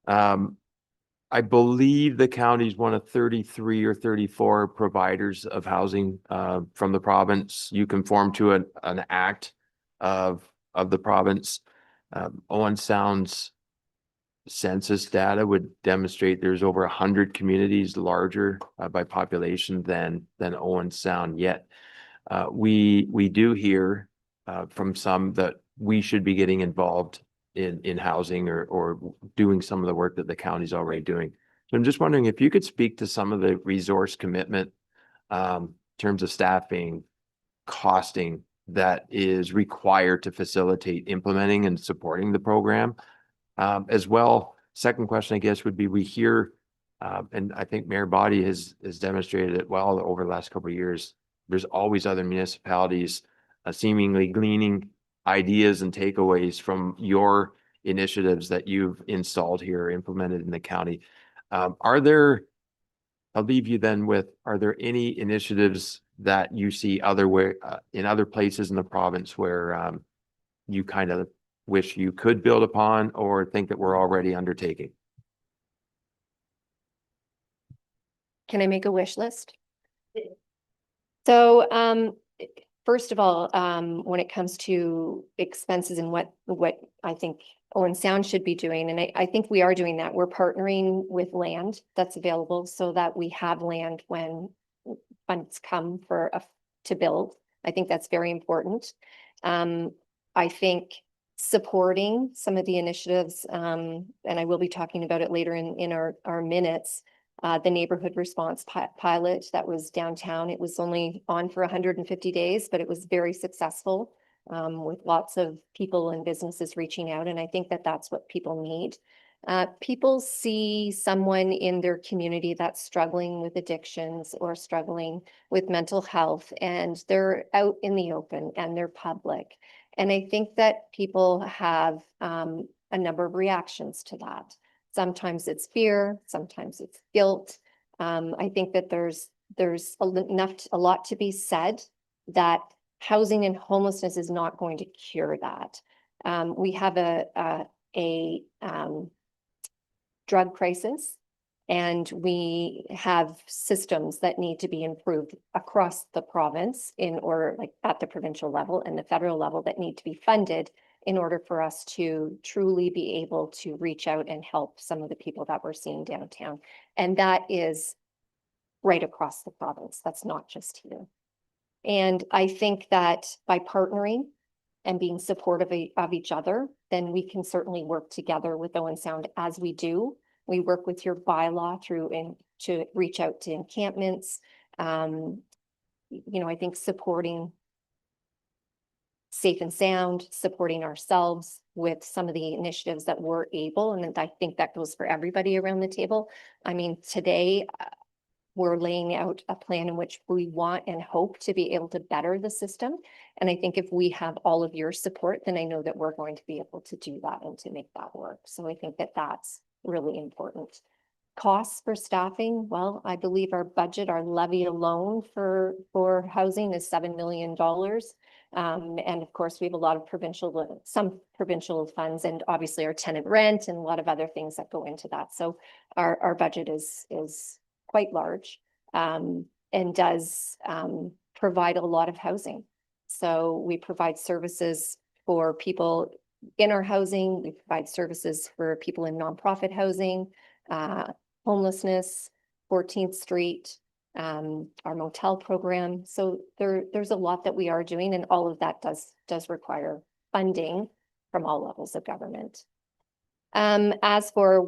S14: I believe the county is one of 33 or 34 providers of housing from the province. You conform to an act of the province. Owen Sound's census data would demonstrate there's over 100 communities larger by population than Owen Sound. Yet we do hear from some that we should be getting involved in housing or doing some of the work that the county's already doing. So I'm just wondering if you could speak to some of the resource commitment in terms of staffing, costing that is required to facilitate implementing and supporting the program. As well, second question, I guess, would be we hear, and I think Mayor Boddy has demonstrated it well over the last couple of years, there's always other municipalities seemingly gleaning ideas and takeaways from your initiatives that you've installed here, implemented in the county. I'll leave you then with, are there any initiatives that you see in other places in the province where you kind of wish you could build upon or think that we're already undertaking?
S20: Can I make a wish list? So, first of all, when it comes to expenses and what I think Owen Sound should be doing, and I think we are doing that. We're partnering with land that's available so that we have land when funds come to build. I think that's very important. I think supporting some of the initiatives, and I will be talking about it later in our minutes, the neighborhood response pilot that was downtown. It was only on for 150 days, but it was very successful with lots of people and businesses reaching out. And I think that that's what people need. People see someone in their community that's struggling with addictions or struggling with mental health, and they're out in the open and they're public. And I think that people have a number of reactions to that. Sometimes it's fear, sometimes it's guilt. I think that there's a lot to be said that housing and homelessness is not going to cure that. We have a drug crisis, and we have systems that need to be improved across the province like at the provincial level and the federal level that need to be funded in order for us to truly be able to reach out and help some of the people that we're seeing downtown. And that is right across the province. That's not just here. And I think that by partnering and being supportive of each other, then we can certainly work together with Owen Sound as we do. We work with your bylaw to reach out to encampments. I think supporting Safe and Sound, supporting ourselves with some of the initiatives that we're able, and I think that goes for everybody around the table. I mean, today we're laying out a plan in which we want and hope to be able to better the system. And I think if we have all of your support, then I know that we're going to be able to do that and to make that work. So I think that that's really important. Costs for staffing, well, I believe our budget, our levy alone for housing is $7 million. And of course, we have a lot of some provincial funds, and obviously our tenant rent and a lot of other things that go into that. So our budget is quite large and does provide a lot of housing. So we provide services for people in our housing. We provide services for people in nonprofit housing, homelessness, 14th Street, our motel program. So there's a lot that we are doing, and all of that does require funding from all levels of government. As for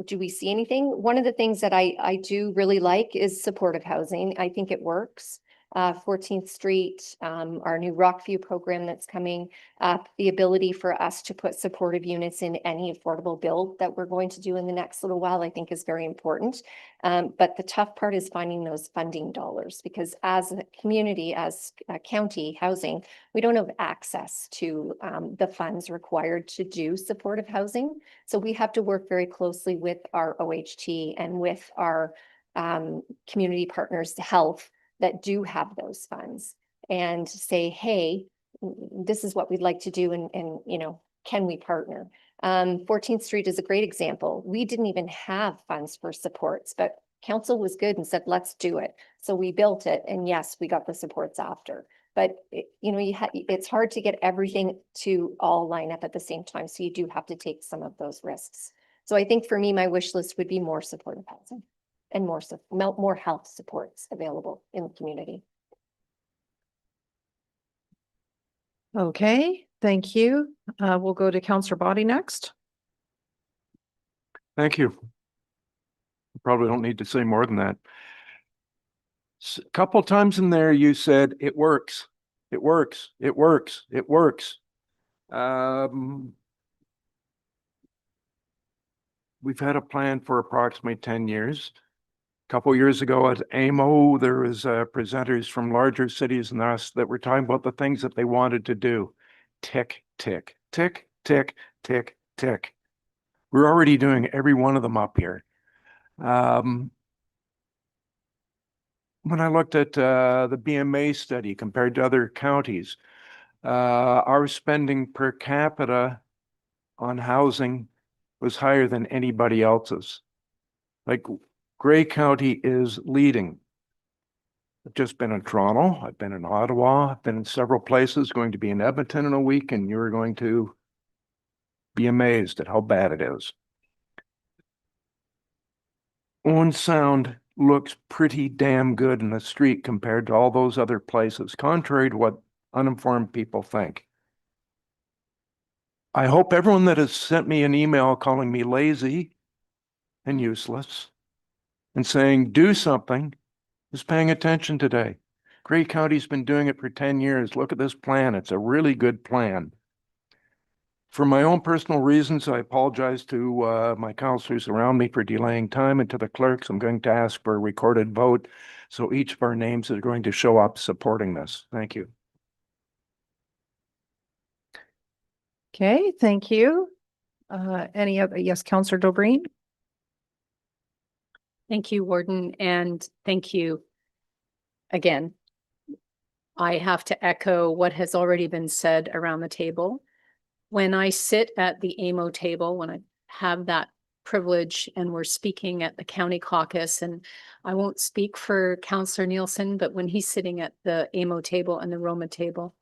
S20: do we see anything? One of the things that I do really like is supportive housing. I think it works. 14th Street, our new Rockview program that's coming up, the ability for us to put supportive units in any affordable build that we're going to do in the next little while, I think is very important. But the tough part is finding those funding dollars, because as a community, as a county housing, we don't have access to the funds required to do supportive housing. So we have to work very closely with our OHT and with our community partners, health, that do have those funds, and say, hey, this is what we'd like to do, and you know, can we partner? 14th Street is a great example. We didn't even have funds for supports, but council was good and said, let's do it. So we built it, and yes, we got the supports after. But you know, it's hard to get everything to all line up at the same time. So you do have to take some of those risks. So I think for me, my wish list would be more supportive housing and more health supports available in the community.
S1: Okay, thank you. We'll go to Councillor Body next.
S19: Thank you. Probably don't need to say more than that. A couple times in there, you said it works. It works. It works. It works. We've had a plan for approximately 10 years. A couple years ago at AMO, there was presenters from larger cities than us that were talking about the things that they wanted to do. Tick, tick, tick, tick, tick, tick. We're already doing every one of them up here. When I looked at the BMA study compared to other counties, our spending per capita on housing was higher than anybody else's. Like, Grey County is leading. I've just been in Toronto, I've been in Ottawa, I've been in several places, going to be in Edmonton in a week, and you're going to be amazed at how bad it is. Owen Sound looks pretty damn good in the street compared to all those other places, contrary to what uninformed people think. I hope everyone that has sent me an email calling me lazy and useless and saying, do something, is paying attention today. Grey County's been doing it for 10 years. Look at this plan. It's a really good plan. For my own personal reasons, I apologize to my councillors around me for delaying time, and to the clerks, I'm going to ask for a recorded vote. So each of our names is going to show up supporting this. Thank you.
S1: Okay, thank you. Any other? Yes, Councillor Dobreen.
S18: Thank you, Warden, and thank you again. I have to echo what has already been said around the table. When I sit at the AMO table, when I have that privilege and we're speaking at the county caucus, and I won't speak for Councillor Nielsen, but when he's sitting at the AMO table and the Roma table,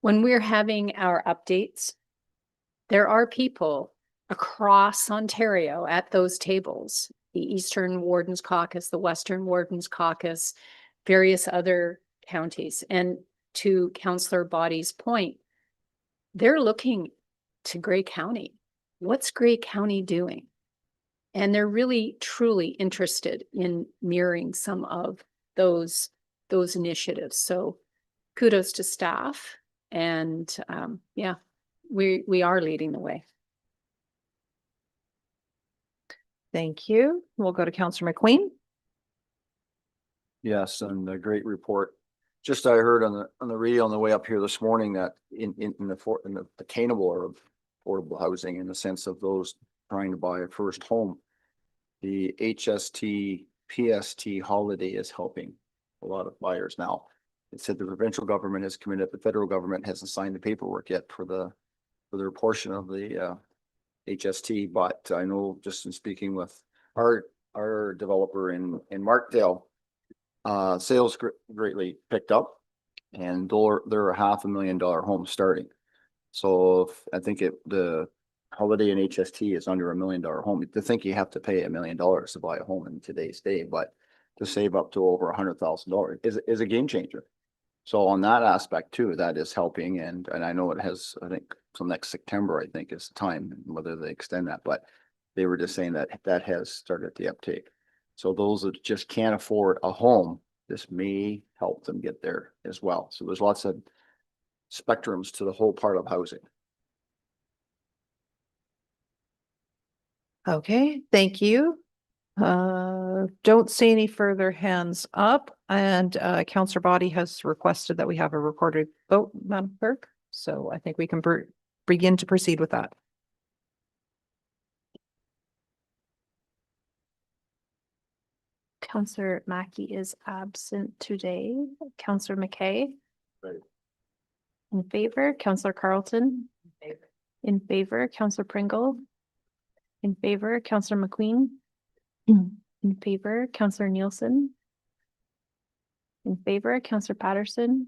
S18: when we're having our updates, there are people across Ontario at those tables, the Eastern Wardens Caucus, the Western Wardens Caucus, various other counties. And to Councillor Body's point, they're looking to Grey County. What's Grey County doing? And they're really, truly interested in mirroring some of those initiatives. So kudos to staff. And yeah, we are leading the way.
S1: Thank you. We'll go to Councillor McQueen.
S13: Yes, and a great report. Just I heard on the radio on the way up here this morning that in the attainable or affordable housing, in the sense of those trying to buy a first home, the HST PST holiday is helping a lot of buyers now. It said the provincial government has committed, the federal government hasn't signed the paperwork yet for their portion of the HST, but I know just in speaking with our developer in Markdale, sales greatly picked up, and they're a $500,000 home starting. So I think the holiday in HST is under $1 million home. To think you have to pay $1 million to buy a home in today's day, but to save up to over $100,000 is a game changer. So on that aspect too, that is helping, and I know it has, I think, till next September, I think is the time, whether they extend that, but they were just saying that that has started the uptake. So those that just can't afford a home, this may help them get there as well. So there's lots of spectrums to the whole part of housing.
S1: Okay, thank you. Don't see any further hands up, and Councillor Body has requested that we have a recorded vote, Madam Clerk. So I think we can begin to proceed with that.
S3: Councillor Mackey is absent today. Councillor McKay.
S13: Right.
S3: In favor, Councillor Carlton. In favor, Councillor Pringle. In favor, Councillor McQueen. In favor, Councillor Nielsen. In favor, Councillor Patterson.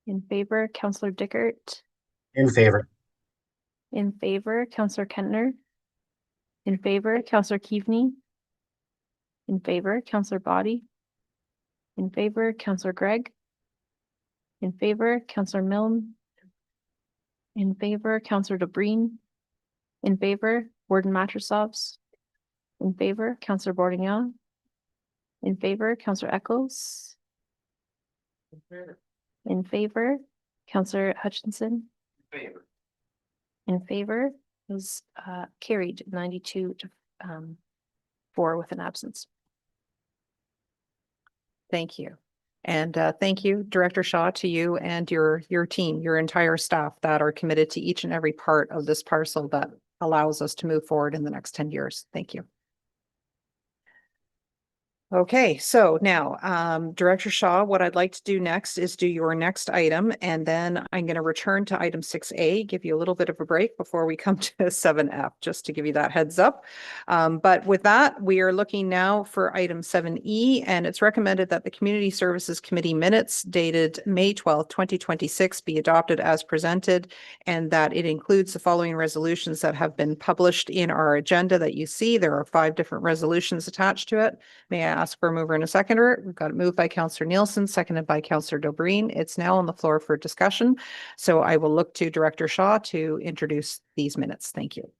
S3: In favor, Councillor Dickert.
S21: In favor.
S3: In favor, Councillor Kentner. In favor, Councillor Keaveney. In favor, Councillor Body. In favor, Councillor Gregg. In favor, Councillor Milne. In favor, Councillor DeBreen. In favor, Warden Matrosovs. In favor, Councillor Bordignon. In favor, Councillor Eccles. In favor, Councillor Hutchinson. In favor is carried 92 to 4 with an absence.
S1: Thank you. And thank you, Director Shaw, to you and your team, your entire staff that are committed to each and every part of this parcel that allows us to move forward in the next 10 years. Thank you. Okay, so now, Director Shaw, what I'd like to do next is do your next item, and then I'm going to return to item 6A, give you a little bit of a break before we come to 7F, just to give you that heads up. But with that, we are looking now for item 7E, and it's recommended that the Community Services Committee minutes dated May 12th, 2026 be adopted as presented, and that it includes the following resolutions that have been published in our agenda that you see. There are 5 different resolutions attached to it. May I ask for a mover and a seconder? We've got it moved by Councillor Nielsen, seconded by Councillor Dobreen. It's now on the floor for discussion. So I will look to Director Shaw to introduce these minutes. Thank you.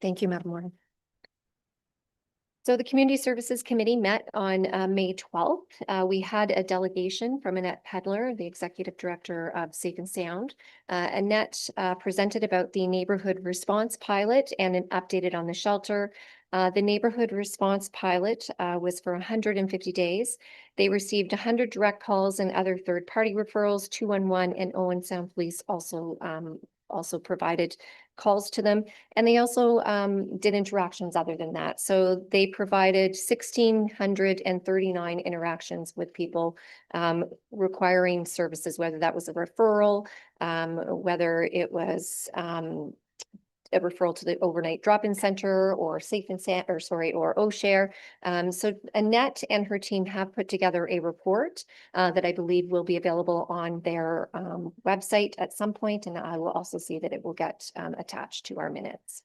S20: Thank you, Madam Warden. So the Community Services Committee met on May 12th. We had a delegation from Annette Pedler, the Executive Director of Safe and Sound. Annette presented about the neighborhood response pilot and an updated on the shelter. The neighborhood response pilot was for 150 days. They received 100 direct calls and other third-party referrals. 211 and Owen Sound Police also provided calls to them. And they also did interactions other than that. So they provided 1,639 interactions with people requiring services, whether that was a referral, whether it was a referral to the overnight drop-in center or Safe and Sound, or OSHARE. So Annette and her team have put together a report that I believe will be available on their website at some point, and I will also see that it will get attached to our minutes.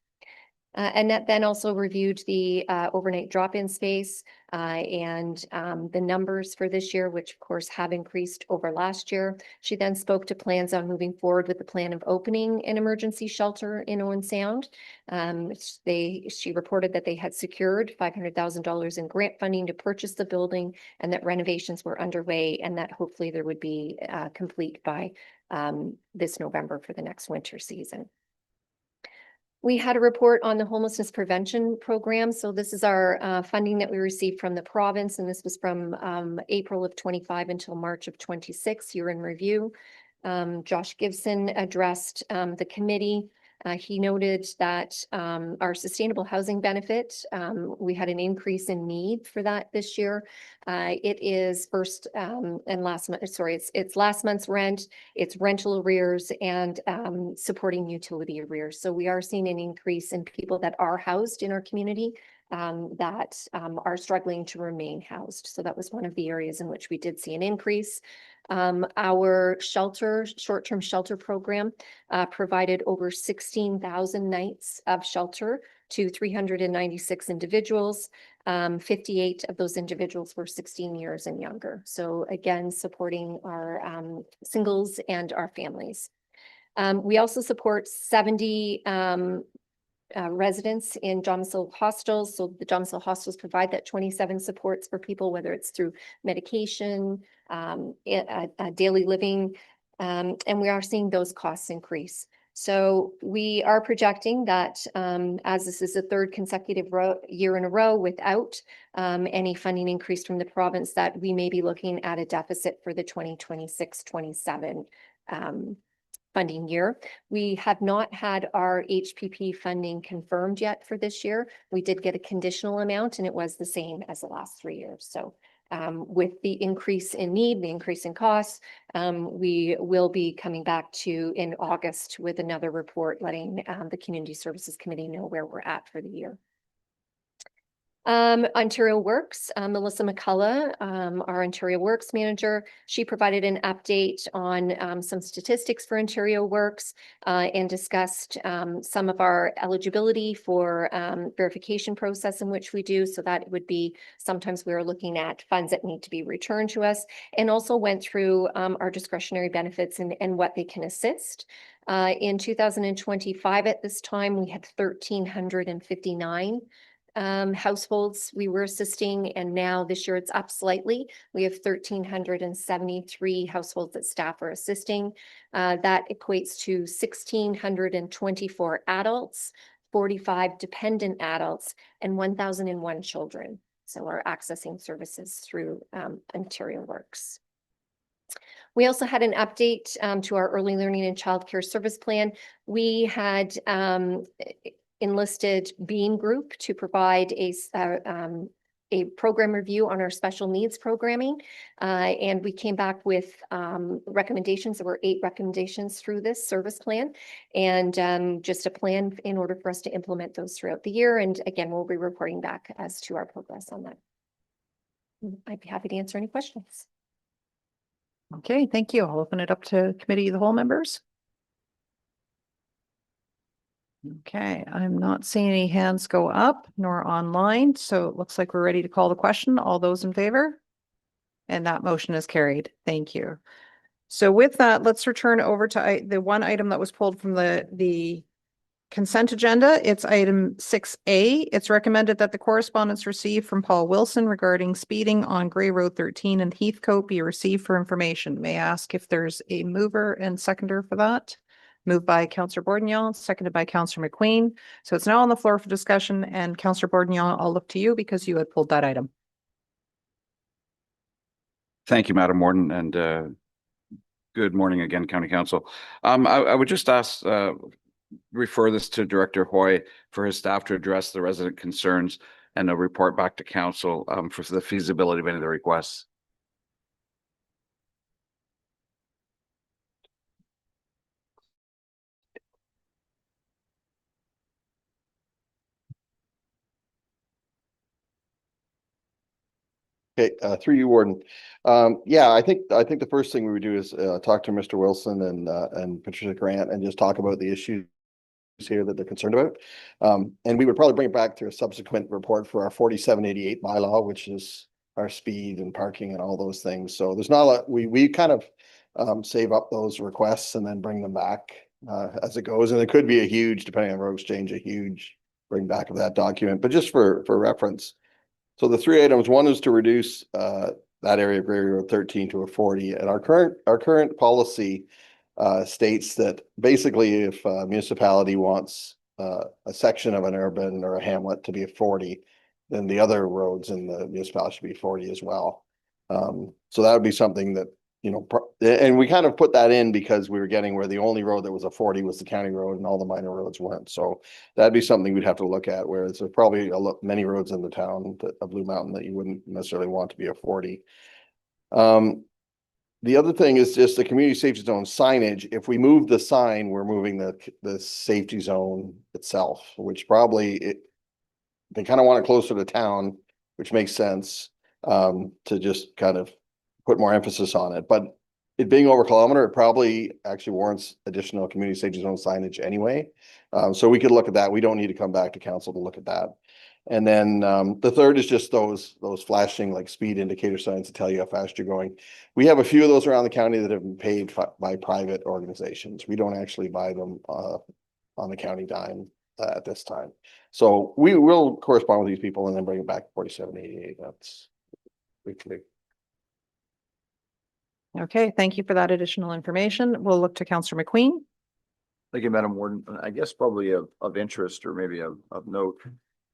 S20: Annette then also reviewed the overnight drop-in space and the numbers for this year, which of course have increased over last year. She then spoke to plans on moving forward with the plan of opening an emergency shelter in Owen Sound. She reported that they had secured $500,000 in grant funding to purchase the building, and that renovations were underway, and that hopefully there would be complete by this November for the next winter season. We had a report on the homelessness prevention program. So this is our funding that we received from the province, and this was from April of 25 until March of 26. You're in review. Josh Gibson addressed the committee. He noted that our sustainable housing benefit, we had an increase in need for that this year. It is it's last month's rent, it's rental arrears, and supporting utility arrears. So we are seeing an increase in people that are housed in our community that are struggling to remain housed. So that was one of the areas in which we did see an increase. Our short-term shelter program provided over 16,000 nights of shelter to 396 individuals. 58 of those individuals were 16 years and younger. So again, supporting our singles and our families. We also support 70 residents in domicile hostels. So the domicile hostels provide that 27 supports for people, whether it's through medication, daily living, and we are seeing those costs increase. So we are projecting that as this is the third consecutive year in a row without any funding increase from the province, that we may be looking at a deficit for the 2026-27 funding year. We have not had our HPP funding confirmed yet for this year. We did get a conditional amount and it was the same as the last 3 years. So with the increase in need, the increase in costs, we will be coming back to in August with another report letting the Community Services Committee know where we're at for the year. Ontario Works, Melissa McCullough, our Ontario Works manager, she provided an update on some statistics for Ontario Works and discussed some of our eligibility for verification process in which we do. So that would be sometimes we are looking at funds that need to be returned to us, and also went through our discretionary benefits and what they can assist. In 2025 at this time, we had 1,359 households we were assisting, and now this year it's up slightly. We have 1,373 households that staff are assisting. That equates to 1,624 adults, 45 dependent adults, and 1,001 children. So are accessing services through Ontario Works. We also had an update to our early learning and childcare service plan. We had enlisted Beam Group to provide a program review on our special needs programming. And we came back with recommendations. There were 8 recommendations through this service plan, and just a plan in order for us to implement those throughout the year. And again, we'll be reporting back as to our progress on that. I'd be happy to answer any questions.
S1: Okay, thank you. I'll open it up to committee of the whole members. Okay, I'm not seeing any hands go up nor online, so it looks like we're ready to call the question. All those in favor? And that motion is carried. Thank you. So with that, let's return over to the one item that was pulled from the consent agenda. It's item 6A. It's recommended that the correspondence received from Paul Wilson regarding speeding on Gray Road 13 and Heathcote be received for information. May I ask if there's a mover and seconder for that? Moved by Councillor Bourdignon, seconded by Councillor McQueen. So it's now on the floor for discussion, and Councillor Bourdignon, I'll look to you because you had pulled that item.
S11: Thank you, Madam Warden, and good morning again, County Council. I would just ask, refer this to Director Hoy for his staff to address the resident concerns and a report back to Council for the feasibility of any of the requests.
S13: Okay, through you, Warden. Yeah, I think the first thing we would do is talk to Mr. Wilson and Patricia Grant and just talk about the issues here that they're concerned about. And we would probably bring it back to a subsequent report for our 4788 bylaw, which is our speed and parking and all those things. So there's not a lot, we kind of save up those requests and then bring them back as it goes. And it could be a huge, depending on road exchange, a huge bring back of that document, but just for reference. So the 3 items, one is to reduce that area of Gray Road 13 to a 40. And our current policy states that basically if a municipality wants a section of an urban or a hamlet to be a 40, then the other roads in the municipality should be 40 as well. So that would be something that, you know, and we kind of put that in because we were getting where the only road that was a 40 was the county road and all the minor roads weren't. So that'd be something we'd have to look at, whereas there's probably many roads in the town of Blue Mountain that you wouldn't necessarily want to be a 40. The other thing is just the community safety zone signage. If we move the sign, we're moving the safety zone itself, which probably they kind of want it closer to town, which makes sense to just kind of put more emphasis on it. But it being over a kilometer, it probably actually warrants additional community safety zone signage anyway. So we could look at that. We don't need to come back to council to look at that. And then the third is just those flashing like speed indicator signs to tell you how fast you're going. We have a few of those around the county that have been paid by private organizations. We don't actually buy them on the county dime at this time. So we will correspond with these people and then bring it back to 4788. That's we can do.
S1: Okay, thank you for that additional information. We'll look to Councillor McQueen.
S13: Thank you, Madam Warden. I guess probably of interest or maybe of note,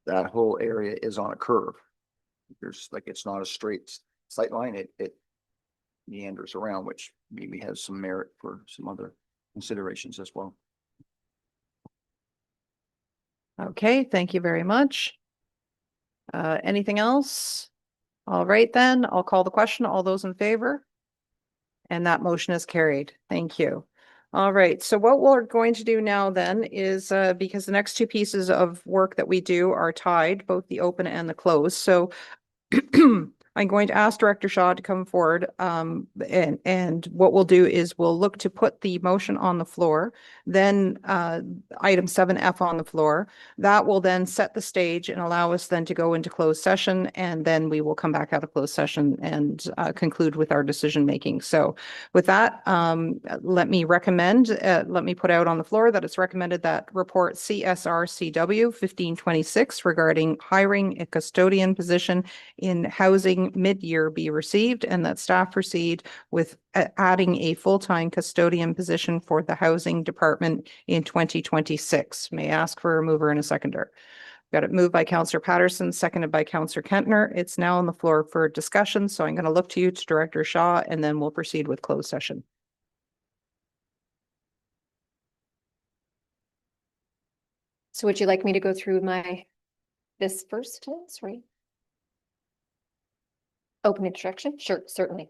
S13: that whole area is on a curve. There's like, it's not a straight sight line. It meanders around, which maybe has some merit for some other considerations as well.
S1: Okay, thank you very much. Anything else? All right, then I'll call the question. All those in favor? And that motion is carried. Thank you. All right, so what we're going to do now then is, because the next two pieces of work that we do are tied, both the open and the close. So I'm going to ask Director Shaw to come forward. And what we'll do is we'll look to put the motion on the floor, then item 7F on the floor. That will then set the stage and allow us then to go into closed session, and then we will come back out of closed session and conclude with our decision making. So with that, let me put out on the floor that it's recommended that report CSRCW 1526 regarding hiring a custodian position in housing mid-year be received, and that staff proceed with adding a full-time custodian position for the housing department in 2026. May I ask for a mover and a seconder? Got it moved by Councillor Patterson, seconded by Councillor Kentner. It's now on the floor for discussion, so I'm going to look to you, to Director Shaw, and then we'll proceed with closed session.
S20: So would you like me to go through this first, sorry? Open introduction? Sure, certainly.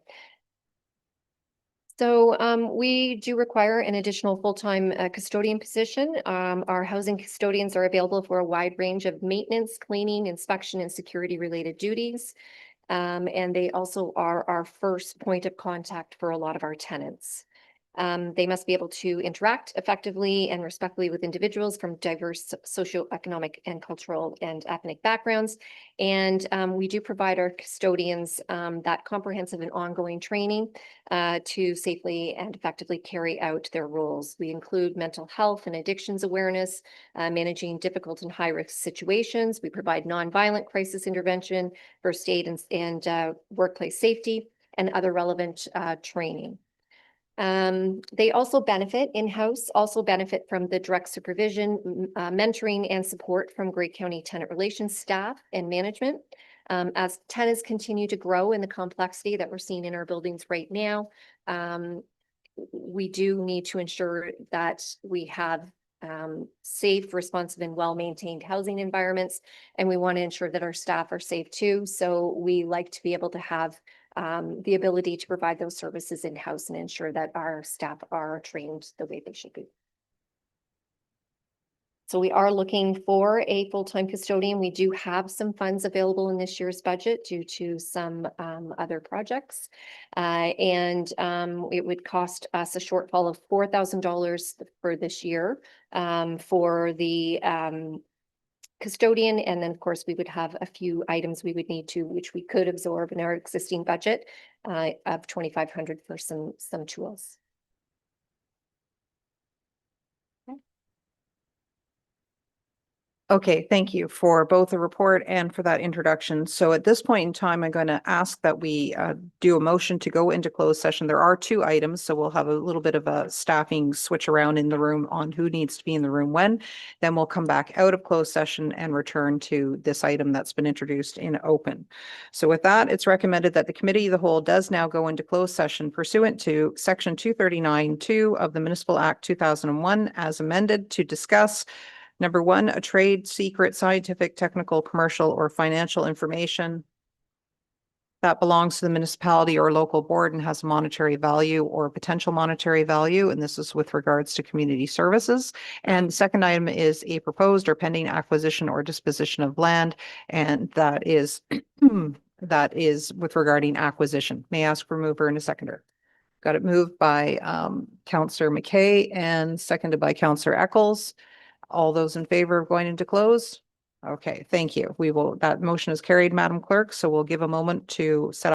S20: So we do require an additional full-time custodian position. Our housing custodians are available for a wide range of maintenance, cleaning, inspection, and security related duties. And they also are our first point of contact for a lot of our tenants. They must be able to interact effectively and respectfully with individuals from diverse socioeconomic and cultural and ethnic backgrounds. And we do provide our custodians that comprehensive and ongoing training to safely and effectively carry out their roles. We include mental health and addictions awareness, managing difficult and high-risk situations. We provide nonviolent crisis intervention, first aid and workplace safety, and other relevant training. They also benefit from the direct supervision, mentoring, and support from Grey County Tenant Relations staff and management. As tenants continue to grow in the complexity that we're seeing in our buildings right now, we do need to ensure that we have safe, responsive, and well-maintained housing environments, and we want to ensure that our staff are safe too. So we like to be able to have the ability to provide those services in-house and ensure that our staff are trained the way they should be. So we are looking for a full-time custodian. We do have some funds available in this year's budget due to some other projects. It would cost us a shortfall of $4,000 for this year for the custodian. And then of course we would have a few items we would need to, which we could absorb in our existing budget of $2,500 for some tools.
S1: Okay, thank you for both the report and for that introduction. So at this point in time, I'm going to ask that we do a motion to go into closed session. There are two items, so we'll have a little bit of a staffing switch around in the room on who needs to be in the room when. Then we'll come back out of closed session and return to this item that's been introduced in open. So with that, it's recommended that the committee of the whole does now go into closed session pursuant to Section 239(2) of the Municipal Act 2001 as amended to discuss number one, a trade secret, scientific, technical, commercial, or financial information that belongs to the municipality or local board and has a monetary value or potential monetary value. And this is with regards to community services. And the second item is a proposed or pending acquisition or disposition of land. And that is with regarding acquisition. May I ask for a mover and a seconder? Got it moved by Counselor McKay and seconded by Counselor Eccles. All those in favor of going into close? Okay, thank you. That motion is carried, Madam Clerk, so we'll give a moment to set up